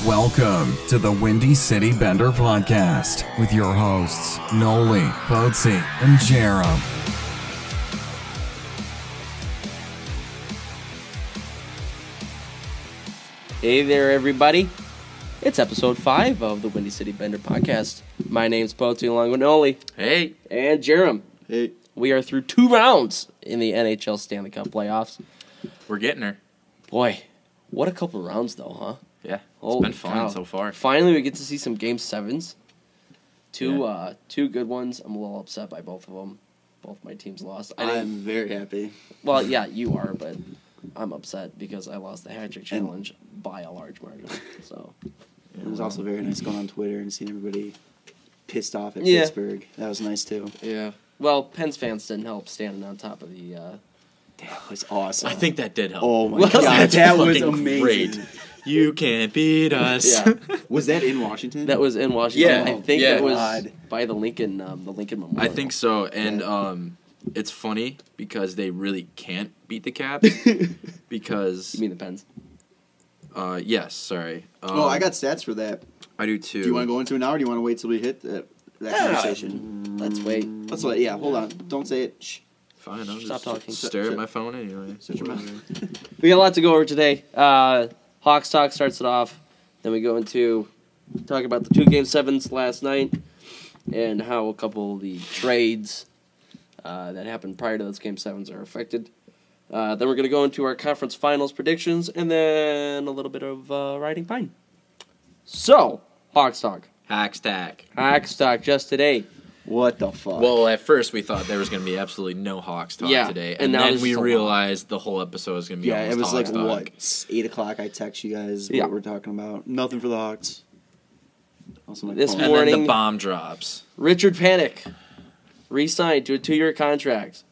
Welcome to the Windy City Bender Podcast with your hosts, Nolly, Poetzy, and Jarom. Hey there, everybody. It's episode 5 of the Windy City Bender Podcast. My name's Poetzy along with Nolly. Hey. And Jarom. Hey. We are through 2 rounds in the NHL Stanley Cup playoffs. We're getting her. Boy, what a couple rounds, though, huh? Yeah, it's Holy been fun cow. so far. Finally, we get to see some Game 7s. Two good ones. I'm a little upset by both of them. Both my teams lost. I'm very happy. Well, yeah, you are, but I'm upset because I lost the hat-trick challenge by a large margin. So It was also very nice going on Twitter and seeing everybody pissed off at Yeah. Pittsburgh. That was nice, too. yeah. Well, Pens fans didn't help standing on top of the. That was awesome. I think that did help. Oh, my Well, God. that's That was fucking amazing. great. You can't beat us. Yeah. Was that in Washington? That was in Washington. Yeah. I think Yeah. it was God. by the Lincoln Memorial. I think so, and it's funny because they really can't beat the Caps because. You mean the Pens? Yes, sorry. I got stats for that. I do too. Do you want to go into it now, or do you want to wait till we hit that conversation? Let's wait. Let's wait. Yeah, hold on. Don't say it. Shh. Fine, I'll Stop just talking. stare at my phone anyway. Shut your mouth. We got a lot to go over today. Hawks talk starts it off. Then we go into talk about the 2 Game 7s last night and how a couple of the trades that happened prior to those Game 7s are affected. Then we're going to go into our conference finals predictions and then a little bit of riding pine. So, Hawks talk. Hackstack. Hawks talk just today. What the fuck? Well, at first we thought there was going to be absolutely no Hawks talk Yeah, today, and and now then there's we just a lot. realized the whole episode was going to be yeah, almost it was like, Hawks talk. what? 8 o'clock, I text you guys Yeah. what we're talking about. Nothing for the Hawks. Also, my This phone. And then morning- the bomb drops. Richard Panik re-signed to a 2-year contract.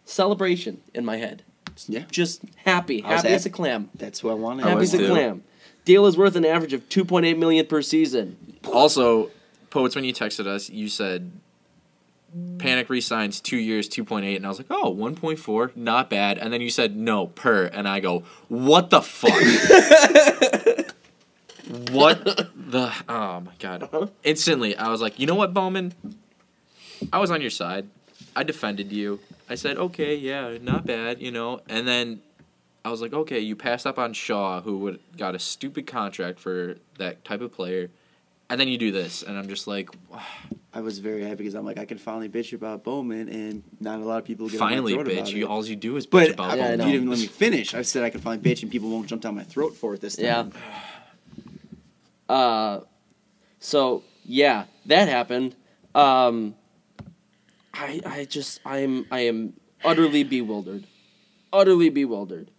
Celebration in my head. Yeah, Just happy. I was Happy as a happy. clam. that's what I wanted. Happy was as a too. clam. Deal is worth an average of $2.8 million per season. Also, Poets, when you texted us, you said Panic re-signs 2 years, 2.8, and I was like, oh, 1.4, not bad. And then you said no per, and I go, what the fuck? What the? Oh my god! Instantly, I was like, you know what, Bowman? I was on your side. I defended you. I said, okay, yeah, not bad, you know. And then I was like, okay, you passed up on Shaw, who got a stupid contract for that type of player, and then you do this, and I'm just like, I was very happy because I'm like, I can finally bitch about Bowman, and not a lot of people get finally, on my throat bitch. about it. All you do is bitch But about I, Yeah, I Bowman. know. you didn't let me finish. I said I could finally bitch, and people won't jump down my throat for it this time. Yeah. So, yeah, that happened. I am utterly bewildered. Utterly bewildered.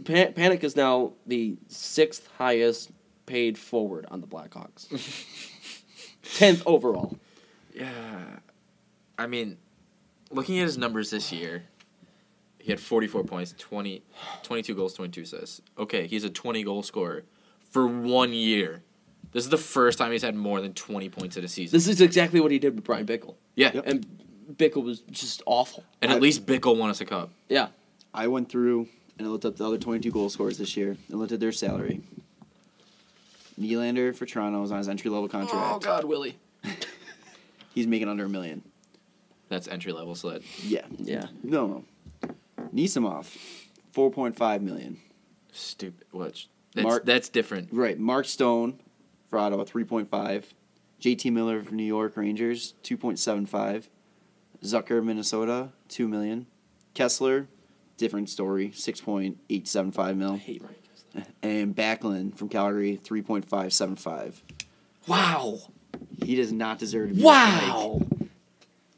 Panic is now the 6th highest paid forward on the Blackhawks. 10th overall. Yeah. I mean, looking at his numbers this year, he had 44 points, 22 goals, 22 assists. Okay, he's a 20-goal scorer for 1 year. This is the first time he's had more than 20 points in a season. This is exactly what he did with Brian Bickle. Yeah, Yep. And Bickle was just awful. and at least Bickle won us a cup. Yeah. I went through and I looked up the other 22 goal scorers this year and looked at their salary. Nylander for Toronto is on his entry-level contract. Oh, God, Willie. He's making under $1 million. That's entry-level, so that... Yeah. Yeah. No. Nisimov, $4.5 million. Stupid. That's different. Right. Mark Stone for Ottawa, 3.5. JT Miller for New York Rangers, 2.75. Zucker, Minnesota, $2 million. Kessler, different story, 6.875 mil. I hate Brian Kessler. And Backlund from Calgary, 3.575. Wow. He does not deserve to be. Wow.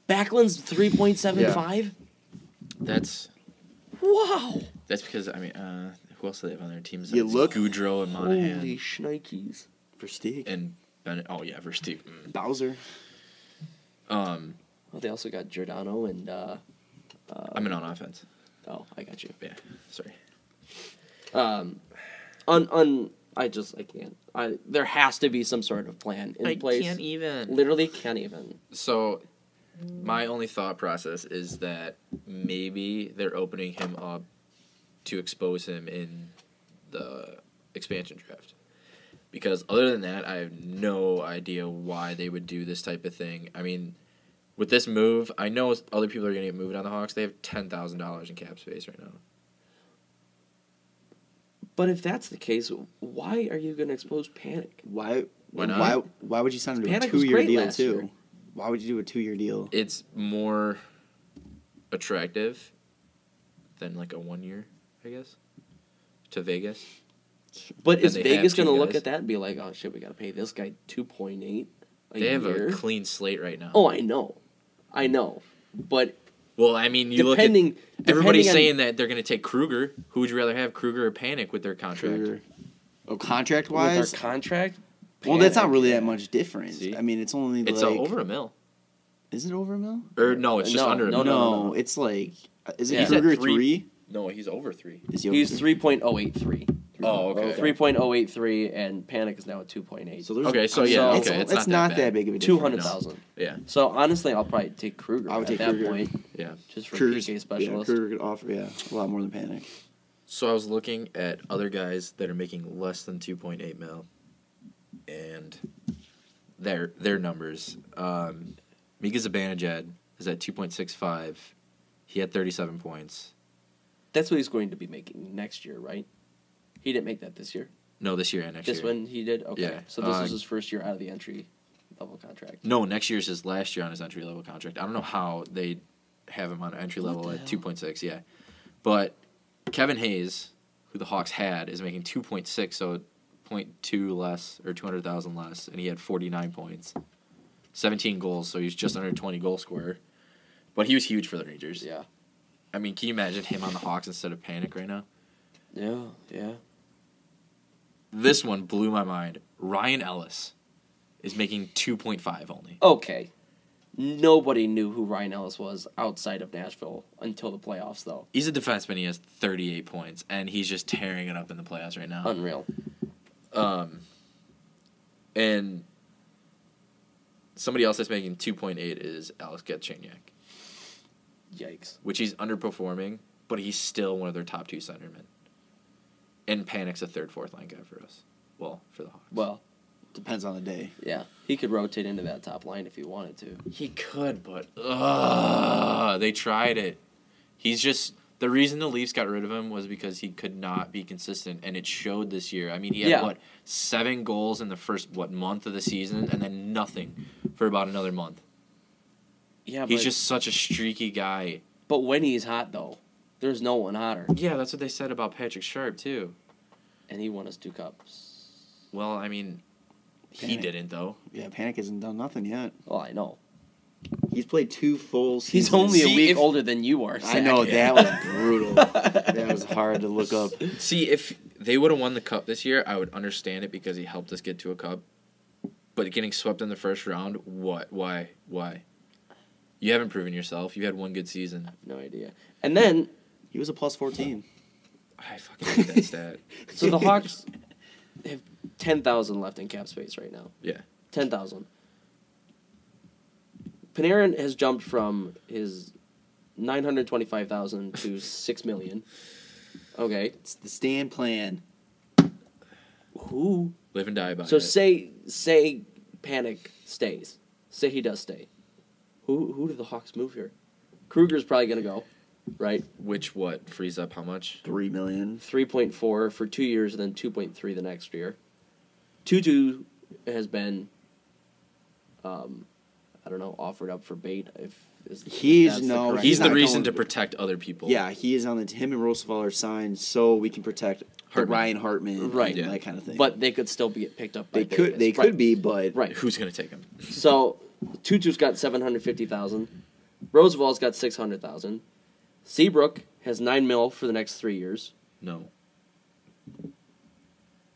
Backlund's 3.75? That's Wow. because, I mean, who else do they have on their teams? You look- Goudreau and Monahan. Holy shnikes. Versteeg. And Bennett. Oh, yeah, Versteeg. Bowser. Well, they also got Giordano and, I'm in on offense. oh, I got you. Yeah, sorry. I can't. There has to be some sort of plan in place. can't even. Literally can't even. So, my only thought process is that maybe they're opening him up to expose him in the expansion draft. Because other than that, I have no idea why they would do this type of thing. I mean, with this move, I know other people are going to get moved on the Hawks. They have $10,000 in cap space right now. But if that's the case, why are you going to expose Panic? Why not? Why would you sign him to a Panic was 2-year great deal last too? year. Why would you do a 2-year deal? It's more attractive than like a 1 year, I guess, to Vegas. But And is they Vegas have two going to look guys. at that and be like, oh shit, we got to pay this guy 2.8 a They have year? a clean slate right now. Oh, I know. But Well, I mean, you look at depending everybody's on- saying that they're going to take Kruger. Who would you rather have, Kruger or Panic, with their contract? Kruger. Oh, contract with wise? our contract. Well, that's not Panic, really yeah. that much different. See? I mean, it's only It's like over $1 million. Is it over $1 million? Or no, it's just No, under $1 no, million. No, it's like is it Yeah. He's at Kruger 3. 3? No, he's over 3. Is he over He's 3? 3.083. Oh, okay. 3.083, and Panic is now at 2.8. So there's Okay, so yeah, So okay, it's not that big of a difference. 200,000. Yeah, So honestly, I'll probably take Kruger I would at take that Kruger. point, yeah. just for Kruger's PK specialist. Yeah, Kruger could offer a lot more than Panic. So I was looking at other guys that are making less than 2.8 mil, and their numbers. Mika Zibanejad is at 2.65. He had 37 points. That's what he's going to be making next year, right? He didn't make that this year. No, this year and next This year. one he did. Okay, Yeah, so this is his first year out of the entry level contract. No, next year's his last year on his entry level contract. I don't know how they have him on entry level the at hell? 2.6. Yeah, but Kevin Hayes, who the Hawks had, is making 2.6, so 0.2 less or 200,000 less, and he had 49 points, 17 goals, so he's just under 20 goal scorer. But he was huge for the Rangers. Yeah. I mean, can you imagine him on the Hawks instead of Panic right now? Yeah. This one blew my mind. Ryan Ellis is making 2.5 only. Okay. Nobody knew who Ryan Ellis was outside of Nashville until the playoffs, though. He's a defenseman. He has 38 points, and he's just tearing it up in the playoffs right now. Unreal. And somebody else that's making 2.8 is Alex Galchenyuk, Yikes. which he's underperforming, but he's still one of their top 2 centermen. And Panic's a third, fourth line guy for us. Well, for the Hawks. Well, Depends on the day. yeah. He could rotate into that top line if he wanted to. He could, but they tried it. He's just the reason the Leafs got rid of him was because he could not be consistent, and it showed this year. I mean, he had 7 goals in the first month of the season, and then nothing for about another month. Yeah, He's just such a streaky guy. But when he's hot, though, there's no one hotter. Yeah, that's what they said about Patrick Sharp too. And he won us 2 cups. Well, I mean, he Panic. didn't though. Yeah, Panic hasn't done nothing yet. Well, I know. He's played 2 full seasons. He's only a See, week if- older than you are, I know, Zach. that was brutal. That was hard to look up. See, if they would have won the cup this year, I would understand it because he helped us get to a cup. But getting swept in the first round, what? Why? You haven't proven yourself. You had 1 good season. No idea. And then, He was a plus 14. I fucking hate that stat. so the Hawks have 10,000 left in cap space right now. Yeah. 10,000. Panarin has jumped from his 925,000 to 6 million. Okay. It's the stand plan. Who? Live and die by So it. say Panic stays. Say he does stay. Who do the Hawks move here? Kruger's probably going to go, right? Which what? Frees up how much? 3 million. 3.4 for 2 years and then 2.3 the next year. 2.2 has been, I don't know, offered up for bait. If He's that's the no, correct- He's the not reason going- to protect other people. Yeah, he is on the him and Roosevelt are signed so we can protect Hartman. Ryan Hartman, Right. and Yeah. that kind of thing. But they could still be picked up by they could Vegas. could be, but Right. Who's gonna take him? So, Tutu's got 750,000. Roosevelt's got 600,000. Seabrook has 9 mil for the next 3 years. No.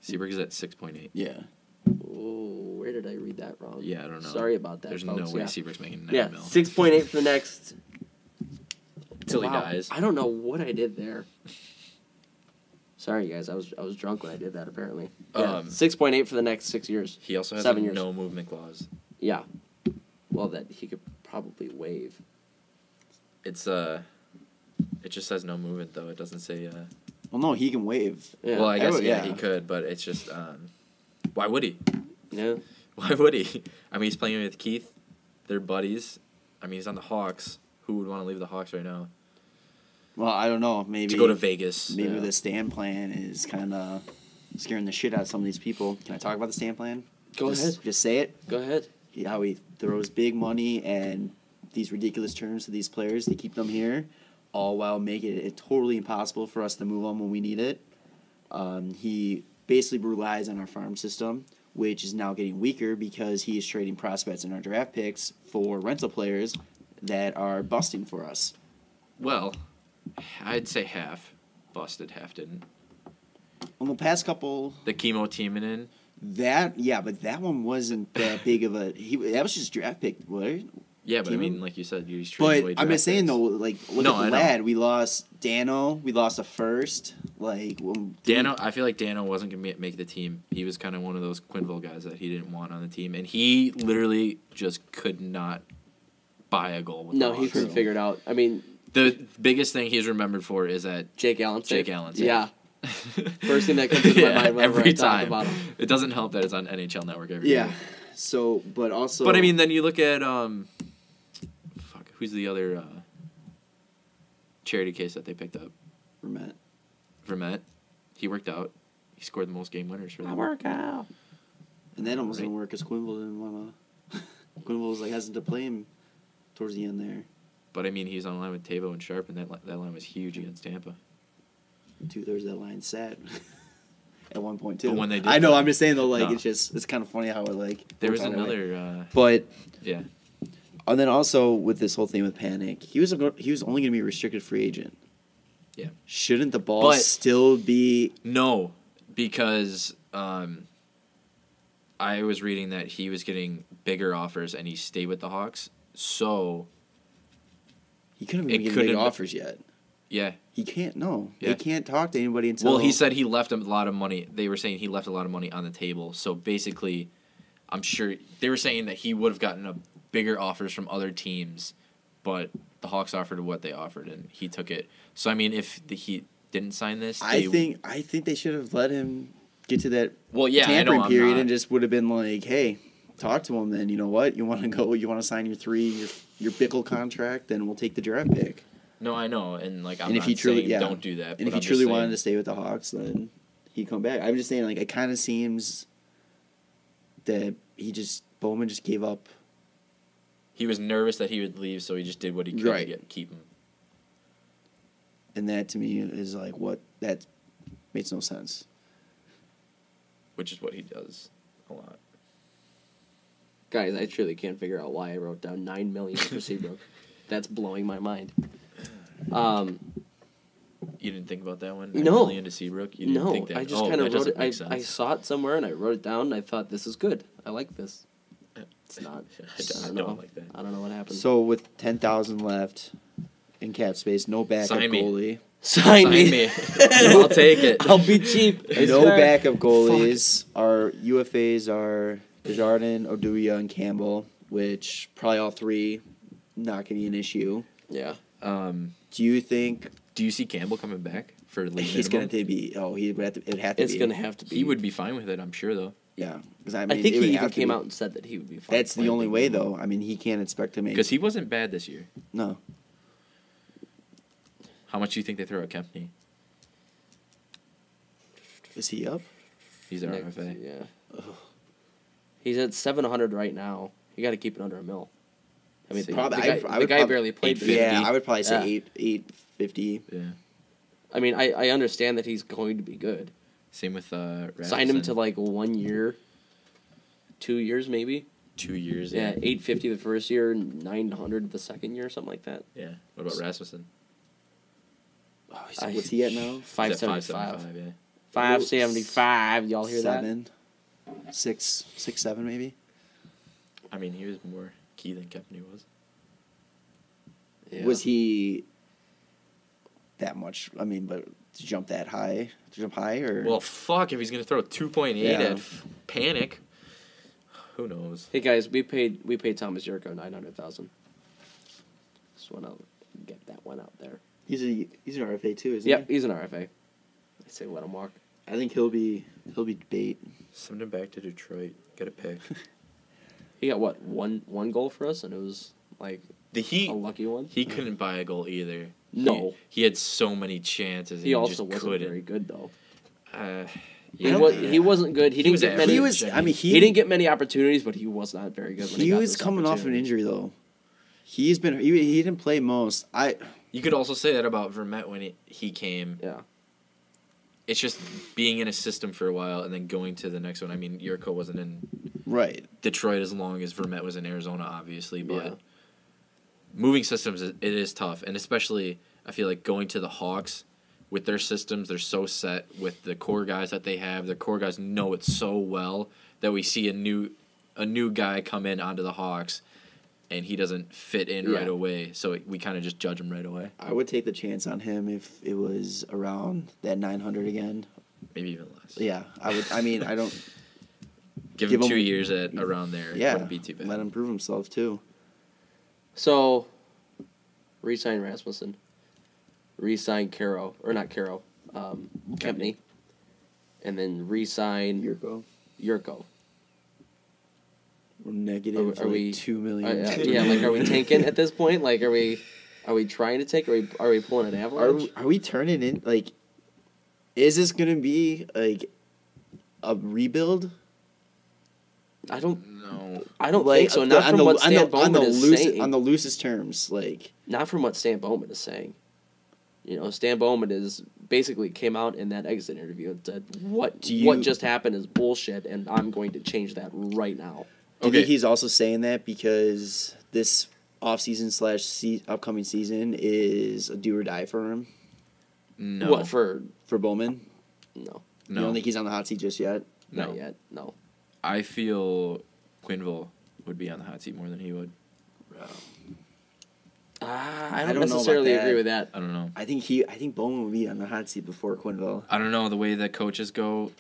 Seabrook is at 6.8. yeah, Oh, where did I read that wrong? Yeah, I don't know. Sorry about that, There's folks. no way Yeah. Seabrook's making 9 Yeah, mil. 6.8 for the next... Till he Wow. dies. I don't know what I did there. Sorry, guys. I was drunk when I did that, apparently. Yeah, 6.8 for the next 6 years. He also has 7 a years. no movement clause. Yeah. Well, that he could probably waive. It's it just says no movement though. It doesn't say well, no, he can waive. Yeah. Well, I guess Oh, yeah, yeah. he could, but it's just Why would he? Yeah. Why would he? I mean, he's playing with Keith. They're buddies. I mean, he's on the Hawks. Who would want to leave the Hawks right now? Well, I don't know. Maybe To go to Vegas. Maybe the Stan plan is kind of scaring the shit out of some of these people. Can I talk about the Stan plan? Go ahead. Just say it. Go ahead. How he throws big money and these ridiculous terms to these players to keep them here, all while making it totally impossible for us to move on when we need it. He basically relies on our farm system, which is now getting weaker because he is trading prospects in our draft picks for rental players that are busting for us. Well, I'd say half busted, half didn't. On the past couple, The chemo teaming in. but that one wasn't that big of a. That was just draft pick, right? Yeah, but I Teaming? mean, like you said, he's trading away But I'm draft just saying picks. though, like look No, at the I know. lad. We lost Dano. We lost a first. Dano, I feel like Dano wasn't going to make the team. He was kind of one of those Quinville guys that he didn't want on the team. And he literally just could not buy a goal with No, the he Hawks. couldn't figure it out. I mean, The biggest thing he's remembered for is that Jake Allen. Jake Allen save. Yeah. First thing that comes into my mind whenever every I talk time. about him. It doesn't help that it's on NHL Network every Yeah. day. So, but also. But I mean, then you look at who's the other charity case that they picked up? Vermette. He worked out. He scored the most game winners for them. out. And that almost Right. didn't work because Quinville didn't want to. Quinville was like hesitant to play him towards the end there. But I mean, he was on a line with Tavo and Sharp, and that line was huge against Tampa. 2/3 of that line sat at one point too. But when they did I know. that- I'm just saying though. Like No. it's kind of funny how it like. There worked was out that way. another. But Yeah. and then also with this whole thing with Panic, he was only going to be a restricted free agent. Yeah. Shouldn't the ball But- still be? No, because I was reading that he was getting bigger offers and he stayed with the Hawks. So, He couldn't It even get couldn't- big offers yet. yeah. He can't. No, Yeah. they can't talk to anybody until. Well, he said he left a lot of money. They were saying he left a lot of money on the table. So basically, I'm sure they were saying that he would have gotten a bigger offers from other teams, but the Hawks offered what they offered and he took it. So I mean, if he didn't sign this, I think they should have let him get to that well, yeah, I know, tampering I'm period not- and just would have been like, hey, talk to him. Then you know what, you want to go, you want to sign your Bickle contract, then we'll take the draft pick. No, I know, and like I'm And if not he truly- saying yeah. don't do that. And but if he I'm just truly saying- wanted to stay with the Hawks, then he'd come back. I'm just saying, like, it kind of seems that Bowman just gave up. he was nervous that he would leave, so he just did what he could Right. to keep him. And that to me is like that makes no sense. Which is what he does a lot. Guys, I truly can't figure out why I wrote down $9 million for Seabrook. That's blowing my mind. You didn't think about that one? No. Into Seabrook? You didn't No, think that? I just kind that of wrote doesn't it. make I sense. saw it somewhere and I wrote it down and I thought, this is good. I like this. It's not. I know. don't like that. I don't know what happened. So with 10,000 left in cap space, no backup Sign me. goalie, Sign me. me. I'll take it. I'll be cheap. I no swear. backup goalies. Our UFAs are Desjardins, Oduya, and Campbell, which probably all three not going to be an issue. Yeah. Do you think Do you see Campbell coming back for league he's going minimum? to be? Oh, he would have to. It'd have to It's be. going to have to be. He would be fine with it, I'm sure, though. Yeah, because I think he even came out and said that he would be fine. That's the playing only big way, minimum. though. I mean, he can't expect to make. Because he wasn't bad this year. No. How much do you think they throw at Kempney? Is he up? He's our Next- RFA. Yeah. He's at 700 right now. You got to keep it under $1 million. I mean, See. Probably- the guy, I would the guy prob- barely played. this 850. year. Yeah, I would probably say Yeah. 850. Yeah. I mean, I understand that he's going to be good. Same with Rasmussen. Sign him to like 1 year, 2 years maybe. 2 years. Yeah, 850 the first year, 900 the second year, something like that. Yeah. What about Rasmussen? Oh, what's he at now? He's at 575. yeah. 575. Y'all hear that? 7, 6, 7 maybe. I mean, he was more key than Kempney was. Yeah. Was he that much? I mean, but to jump that high, to jump high, or Well, fuck, if he's going to throw 2.8 Yeah. at Panic, who knows? Hey guys, we paid Thomas Yurko $900,000. Just want to get that one out there. he's an RFA too, isn't Yep, he? he's an RFA. I say let him walk. I think he'll be bait. Send him back to Detroit. Get a pick. He got what, one goal for us, and it was like a lucky one. He couldn't buy a goal either. No, he had so many chances. he and also just wasn't couldn't. very good though. Yeah. He wasn't good. He didn't get many. He didn't get many opportunities, but he was not very good. When He was coming off an injury though. He didn't play most. You could also say that about Vermette when he came. Yeah. It's just being in a system for a while and then going to the next one. I mean, Yurko wasn't in Detroit as long as Vermette was in Arizona, obviously, but moving systems, it is tough. And especially, I feel like going to the Hawks with their systems, they're so set with the core guys that they have. Their core guys know it so well that we see a new guy come in onto the Hawks and he doesn't fit in right away. So we kind of just judge him right away. I would take the chance on him if it was around that 900 again. Maybe even less. Yeah, I would. I mean, I don't... Give him 2 years at around there. Yeah, wouldn't be too bad. Let him prove himself, too. So, re-sign Rasmussen. Re-sign Kempney. And then re-sign Yurko. We're negative Are we $2 million. Like, are we tanking at this point? Like, are we trying to take? Are we pulling an Avalanche? Are we turning in, like, is this going to be, like, a rebuild? I don't Like, think so. Not from what Stan Bowman is saying. On the loosest terms, like. Not from what Stan Bowman is saying. You know, Stan Bowman is basically came out in that exit interview and said, what just happened is bullshit, and I'm going to change that right now. Do you think he's also saying that because this offseason / upcoming season is a do or die for him? No. What, for Bowman? No. You don't think he's on the hot seat just yet? No. Not yet, no. I feel Quenneville would be on the hot seat more than he would. I don't necessarily agree with that. I don't know. I think Bowman would be on the hot seat before Quenneville. I don't know the way that coaches go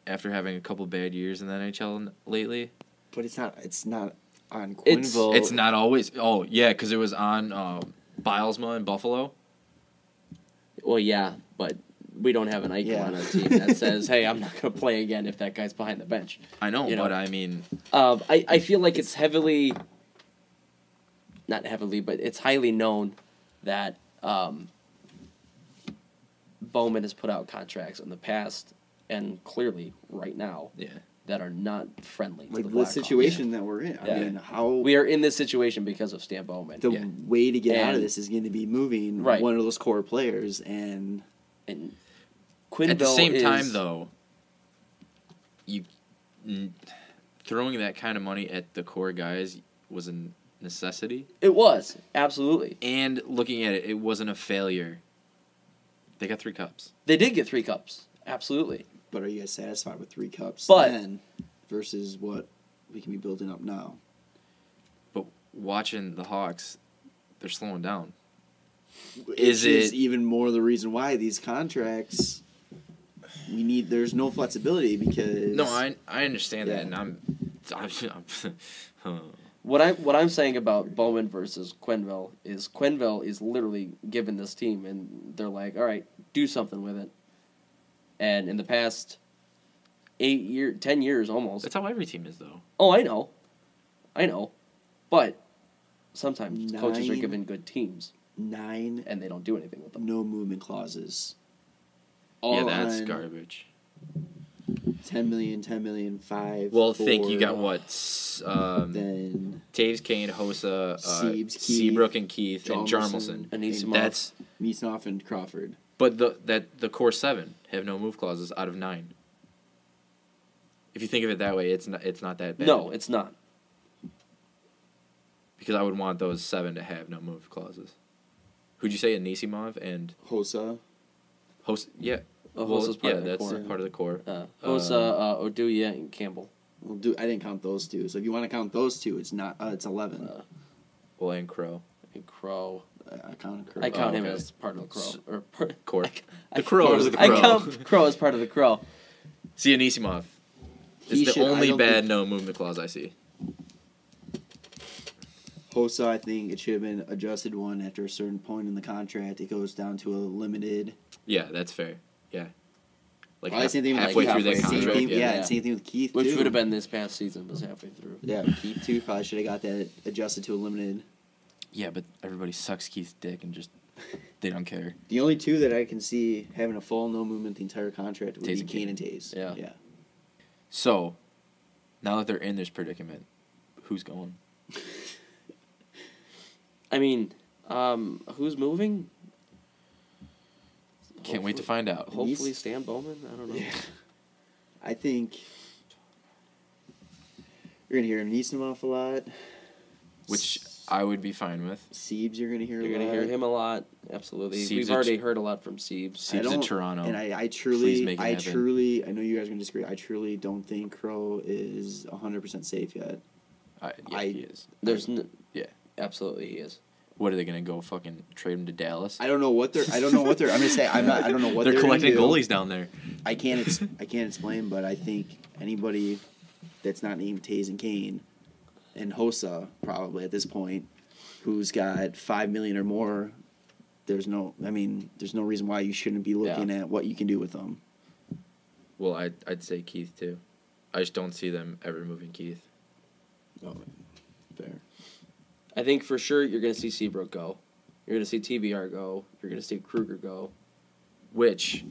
after having a couple bad years in the NHL lately. But it's not on Quenneville. It's not always. Oh, yeah, because it was on Bilesma in Buffalo. Well, yeah, but we don't have an icon on our team that says, hey, I'm not going to play again if that guy's behind the bench. I know, but I mean... I feel like it's heavily... Not heavily, but it's highly known that Bowman has put out contracts in the past, and clearly right now, that are not friendly to the Blackhawks. The situation that we're in. I mean, how... We are in this situation because of Stan Bowman. The way to get out of this is going to be moving one of those core players, and Quenneville at the same time, though, throwing that kind of money at the core guys was a necessity. It was, absolutely. And looking at it, it wasn't a failure. They got 3 cups. They did get 3 cups, absolutely. But are you guys satisfied with 3 cups then versus what we can be building up now? But watching the Hawks, they're slowing down. Is even more the reason why these contracts there's no flexibility because no, I understand that, and I'm what I'm saying about Bowman versus Quenneville is literally given this team, and they're like, all right, do something with it. And in the past 10 years almost. That's how every team is, though. Oh, I know. But sometimes coaches are given good teams. 9. And they don't do anything with them. No movement clauses. Yeah, that's garbage. 10 million, 5. Well, think you got what? Then Taves, Kane, Hossa, Siebes, Seabrook, and Keith, and Jarmelson. And that's Miesnoff and Crawford. But the core 7 have no move clauses out of 9. If you think of it that way, it's not that bad. No, it's not. Because I would want those 7 to have no move clauses. Who'd you say? Anisimov and Hossa. Yeah. Hossa's part of the core. That's part of the core. Hossa, Oduya, and Campbell. Well, I didn't count those 2. So if you want to count those 2, it's not. It's 11. And Crow. I count Crow. I count him as part of the Crow. Core. The Crow is the Crow. I count Crow as part of the Crow. See, Anisimov. It's the only bad no movement clause I see. Hossa, I think it should have been adjusted one after a certain point in the contract. It goes down to a limited. Yeah, that's fair. Yeah. like Probably same thing with halfway like through that halfway through. contract. Same thing, Yeah. yeah, same thing with Keith, Which too. would have been this past season, was halfway through. Yeah, Keith, too. Probably should have got that adjusted to a limited. Yeah, but everybody sucks Keith's dick and just they don't care. The only two that I can see having a full no movement the entire contract would Taze be and Kane and Taze. Yeah. Yeah. So, now that they're in this predicament, who's going? I mean, who's moving? Can't wait to find out. Hopefully Stan Bowman. I don't know. Yeah. I think you're going to hear him Neeson off a lot. Which I would be fine with. Siebes, you're going to hear You're a lot. going to hear him a lot. Absolutely. Siebes We've at- already heard a lot from Siebes. Siebes I in don't- Toronto. And I Please truly, make it I happen. truly, I know you guys are going to disagree. I truly don't think Crow is 100% safe yet. He is. Yeah. Absolutely he is. What are they gonna go fucking trade him to Dallas? I don't know what they're. I'm gonna say. I don't know what they're they're collecting gonna do. goalies down there. I can't explain, but I think anybody that's not named Taze and Kane and Hossa probably at this point, who's got $5 million or more, there's no reason why you shouldn't be looking at what you can do with them. Well, I'd say Keith too. I just don't see them ever moving Keith. Oh, fair. I think for sure you're going to see Seabrook go. You're going to see TBR go. You're going to see Kruger go. Which,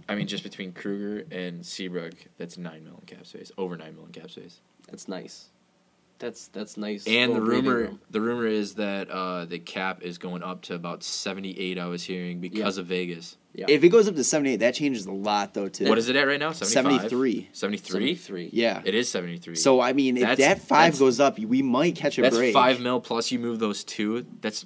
I mean, just between Kruger and Seabrook, that's $9 million cap space. Over $9 million cap space. That's nice. That's nice. And little breathing room. the rumor is that the cap is going up to about 78. I was hearing because of Vegas. Yeah. If it goes up to 78, that changes a lot though too. What is it at right now? 75? 73. 73? 73. Yeah. It is 73. So I mean, if that five goes up, we might catch a that's break. $5 million plus you move those two. That's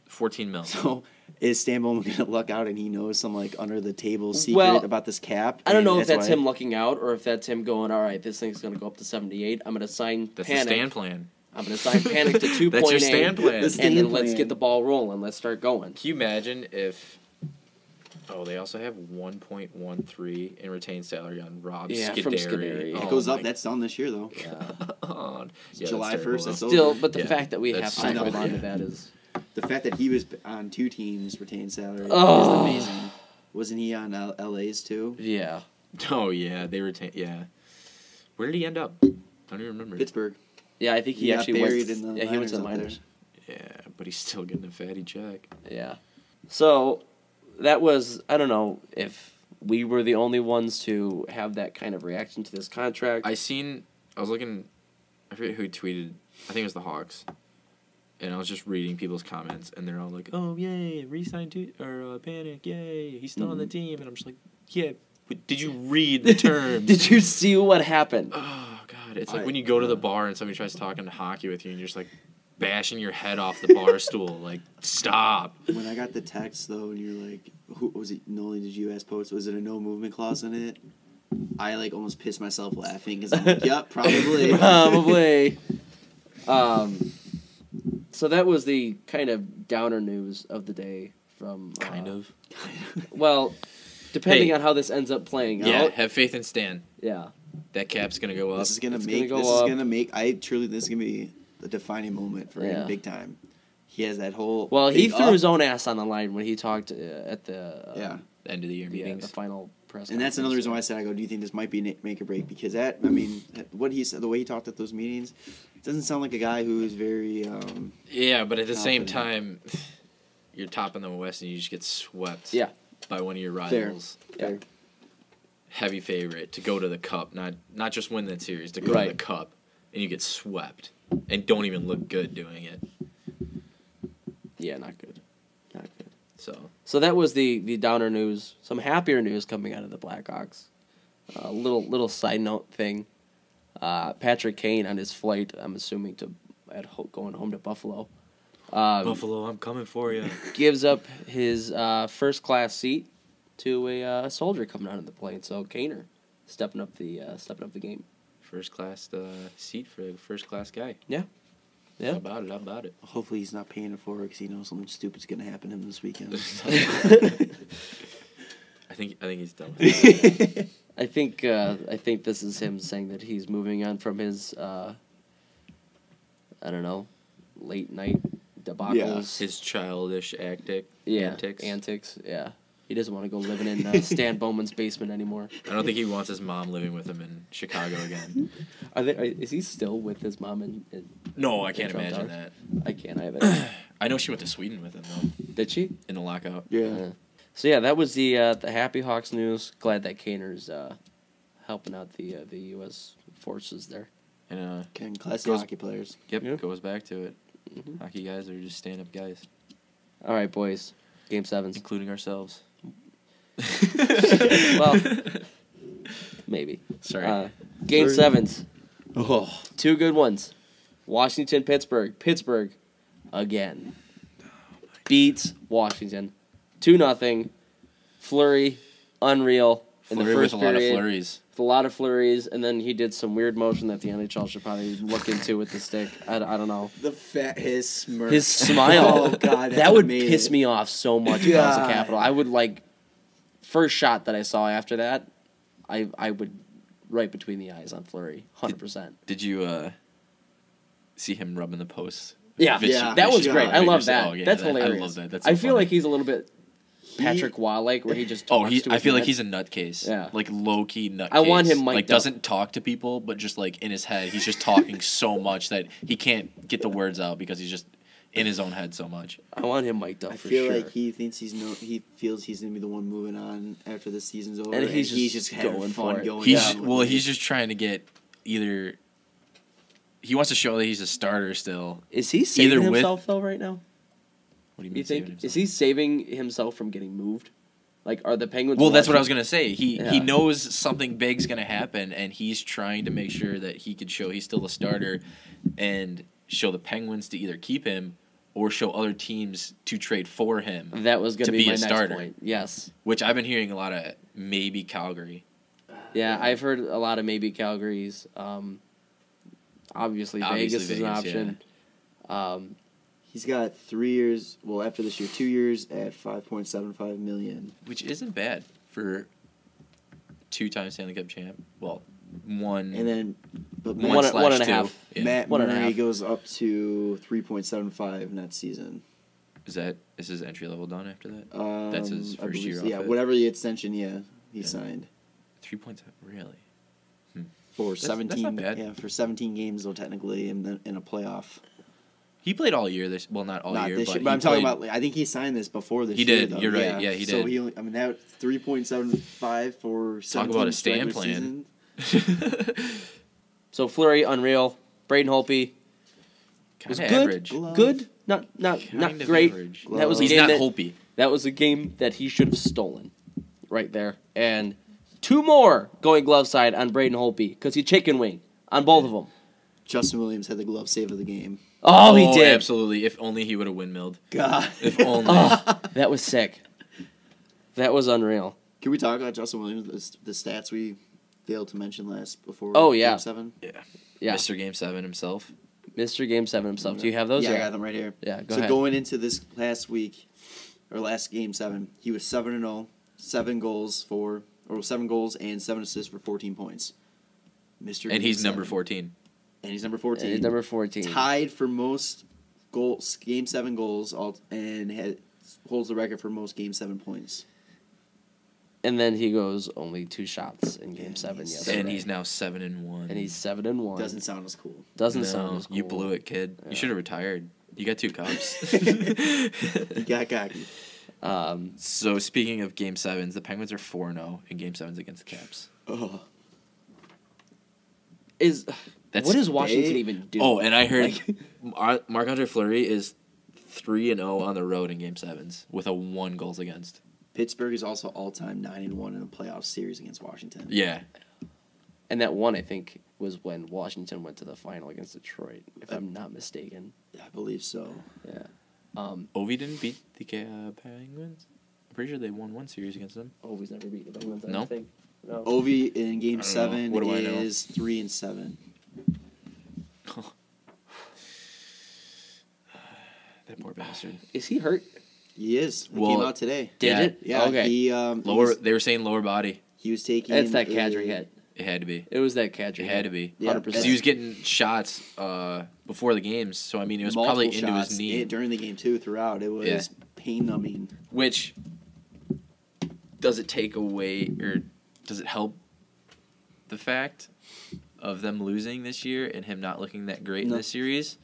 $14 million. So is Stan Bowman gonna luck out and he knows some like under the table secret about this cap? I don't know and if that's why- him lucking out or if that's him going, all right, this thing's going to go up to 78. I'm going to sign That's Panic. the stand plan. I'm going to sign Panic to 2.8. That's your stand plan. The And stand then let's plan. get the ball rolling. Let's start going. Can you imagine if... Oh, they also have 1.13 in retained salary on Rob Yeah, Scuderi. from Scuderi. It Oh goes my up. That's done this year though. Yeah. God. Yeah, July that's 1st, terrible. that's Still, but the Yeah, fact that we have that's to stupid. hold on to Yeah. that is... The fact that he was on two teams retained salary Oh. is amazing. Wasn't he on LA's too? Yeah. Oh, yeah, they retain... Yeah. Where did he end up? I don't even remember. Pittsburgh. Yeah, I think he He got actually buried went... in the he went to the minors up minors. Yeah, but he's still getting a fatty check. Yeah. So, that was... I don't know if we were the only ones to have that kind of reaction to this contract. I was looking... I forget who tweeted. I think it was the Hawks. And I was just reading people's comments, and they're all like, "Oh yay, re-signed Panic, yay, he's still on the team." And I'm just like, "Yeah, but did you read the terms?" Did you see what happened? Oh god, it's like when you go to the bar and somebody tries talking hockey with you, and you're just like bashing your head off the bar stool. Like, stop. When I got the text though, and you're like, "Who was it? Nolly, did you ask post? Was it a no movement clause in it?" I like almost pissed myself laughing because I'm like, "Yep, probably." Probably. So that was the kind of downer news of the day from... Kind of. Well, depending Hey. on how this ends up playing Yeah, out. have faith in Stan. Yeah. That cap's gonna go up. This is gonna It's make. gonna This go is up. gonna make. This is gonna be a defining moment for Yeah. him, big time. He has that whole. Well, he big threw up, his own ass on the line when he talked at the... Yeah, End of the year the meetings. final press and that's another reason why I said I go. Do you think this might be make or break? Because that, I mean, what he said, the way he talked at those meetings, doesn't sound like a guy who is very. Yeah, but at the same Confident. time, you're top in the West and you just get swept. Yeah. By one of your Fair. rivals. Yeah. Heavy favorite to go to the cup, not just win that series, to go Right. to the cup, and you get swept and don't even look good doing it. Yeah, not good. Not good. So that was the downer news. Some happier news coming out of the Blackhawks. A little side note thing. Patrick Kane on his flight, I'm assuming going home to Buffalo. Buffalo, I'm coming for you. Gives up his first class seat to a soldier coming out of the plane. So Kaner stepping up the game. First class seat for a first class guy. Yeah. How about it? Hopefully, he's not paying it for it because he knows something stupid's gonna happen to him this weekend. I think he's done. I think this is him saying that he's moving on from his late night debacles. His childish antics. Antics. Yeah. He doesn't want to go living in Stan Bowman's basement anymore. I don't think he wants his mom living with him in Chicago again. Is he still with his mom in No, I can't Trump imagine Towers? that. I can't. I haven't. I know she went to Sweden with him though Did she? in the lockout. Yeah. So yeah, that was the Happy Hawks news. Glad that Kaner's helping out the U.S. forces there. And Classic Goes- hockey players. yep, Yeah. goes back to it. Mhm. Hockey guys are just stand-up guys, All right, boys. Game 7s. including ourselves. Well, maybe. Sorry. Game Sorry. 7s. Oh. 2 good ones. Washington, Pittsburgh. Pittsburgh, again, beats Washington 2-0. Flurry, unreal in Flurry the first with a lot of period. flurries. With a lot of flurries, and then he did some weird motion that the NHL should probably look into with the stick. I don't know. His smirk. His smile. Oh, God. That would piss me off so much if I was a God. Capital. I would first shot that I saw after that, I would right between the eyes on Flurry, 100%. Did you see him rubbing the post? Yeah, Yeah. that was Yeah. great. I love that. Oh, yeah, That's that- hilarious. I love that. That's I so feel funny. like he's a little bit Patrick Waugh-like, where he just talks to I his feel like net. he's a nutcase. Yeah. Like low key nutcase. I want him mic'd like up. doesn't talk to people, but just like in his head, he's just talking so much that he can't get the words out because he's just in his own head so much. I want him mic'd up I for feel sure. like he thinks he feels he's gonna be the one moving on after the season's over, And he's just having going fun for it. going. He's down with it. he's just trying to get either. He wants to show that he's a starter still. Is he saving either with- himself though right now? What do you mean? You saving think himself? is he saving himself from getting moved? Like, are the Penguins? Well, that's what I was watching- gonna say. He Yeah. knows something big's gonna happen, and he's trying to make sure that he could show he's still a starter, and show the Penguins to either keep him or show other teams to trade for him. That was going to to be my a next starter. point. Yes. Which I've been hearing a lot of maybe Calgary. Yeah, I've heard a lot of maybe Calgary's. Obviously, Vegas is an option. He's got 3 years. Well, after this year, 2 years at $5.75 million. Which isn't bad for 2-time Stanley Cup champ. Well, one And then, but one One- slash one and a two. half. Yeah. Matt 1.5. Murray goes up to 3.75 next season. Is his entry level done after that? Um, That's his I first believe year so. off Yeah, it. whatever the extension. Yeah, he Yeah. signed 3.7 really. for That's 17. not bad. Yeah, for 17 games though, technically in a playoff. He played all year. Not all Not year, this but year, but he I'm talking played- about. Like, I think he signed this before this He year. did, Though. you're right, yeah, he So did. he only, I mean, that 3.75 for Talk about a stand regular plan. season. So Fleury, unreal. Braden Holtby was Kinda good. average. Glove. Good. Not Kind of great. average. That was a He's game not that, Holtby. that was a game that he should have stolen, right there. And 2 more going glove side on Braden Holtby because he chicken wing on both of them. Justin Williams had the glove save of the game. Oh, he did. Absolutely. If only he would have windmilled. God. If only. Oh, that was sick. That was unreal. Can we talk about Justin Williams? The stats we failed to mention before. Oh, yeah. Game 7. Yeah, Mr. Game 7 himself. Mr. Game 7 himself. Do you have those? Yeah, I got them right here. Yeah, go so ahead. going into this last week, or last game 7, he was 7-0, 7 goals and 7 assists for 14 points. Mr. And Game he's 7. number 14. And he's number 14. And he's number 14. Tied for most goals, game 7 goals, and holds the record for most game 7 points. And then he goes only 2 shots in Game 7 yesterday. And he's now 7-1. And he's 7-1. Doesn't sound as cool. Doesn't sound No, as cool. you blew it, kid. Yeah. You should have retired. You got 2 cups. He got cocky. So speaking of Game 7s, the Penguins are 4-0 in Game 7s against the Caps. Oh. That's what does Washington they- even do? Oh, and I heard Marc-Andre Fleury is 3-0 on the road in Game 7s with a 1 goals against. Pittsburgh is also all-time 9-1 in a playoff series against Washington. Yeah. And that one, I think, was when Washington went to the final against Detroit, if I'm not mistaken. I believe so. Yeah. Ovi didn't beat the Penguins? I'm pretty sure they won 1 series against them. Always never beat the Penguins, I No? don't think. No. Ovi in Game I don't know. 7 What do I know? is 3-7. That poor bastard. Is he hurt? He is. He Well, came out today. Did Yeah. it? Yeah. Okay. He, They were saying lower body. he was taking. It's that Kadri hit. It had to be. It was that Kadri It had to be. Yeah, 100%. Because he was getting shots before the games, so I mean it was probably multiple into shots his knee. during the game too. Throughout, it was Yeah. pain numbing. Which does it take away or does it help the fact of them losing this year and him not looking that great in this series?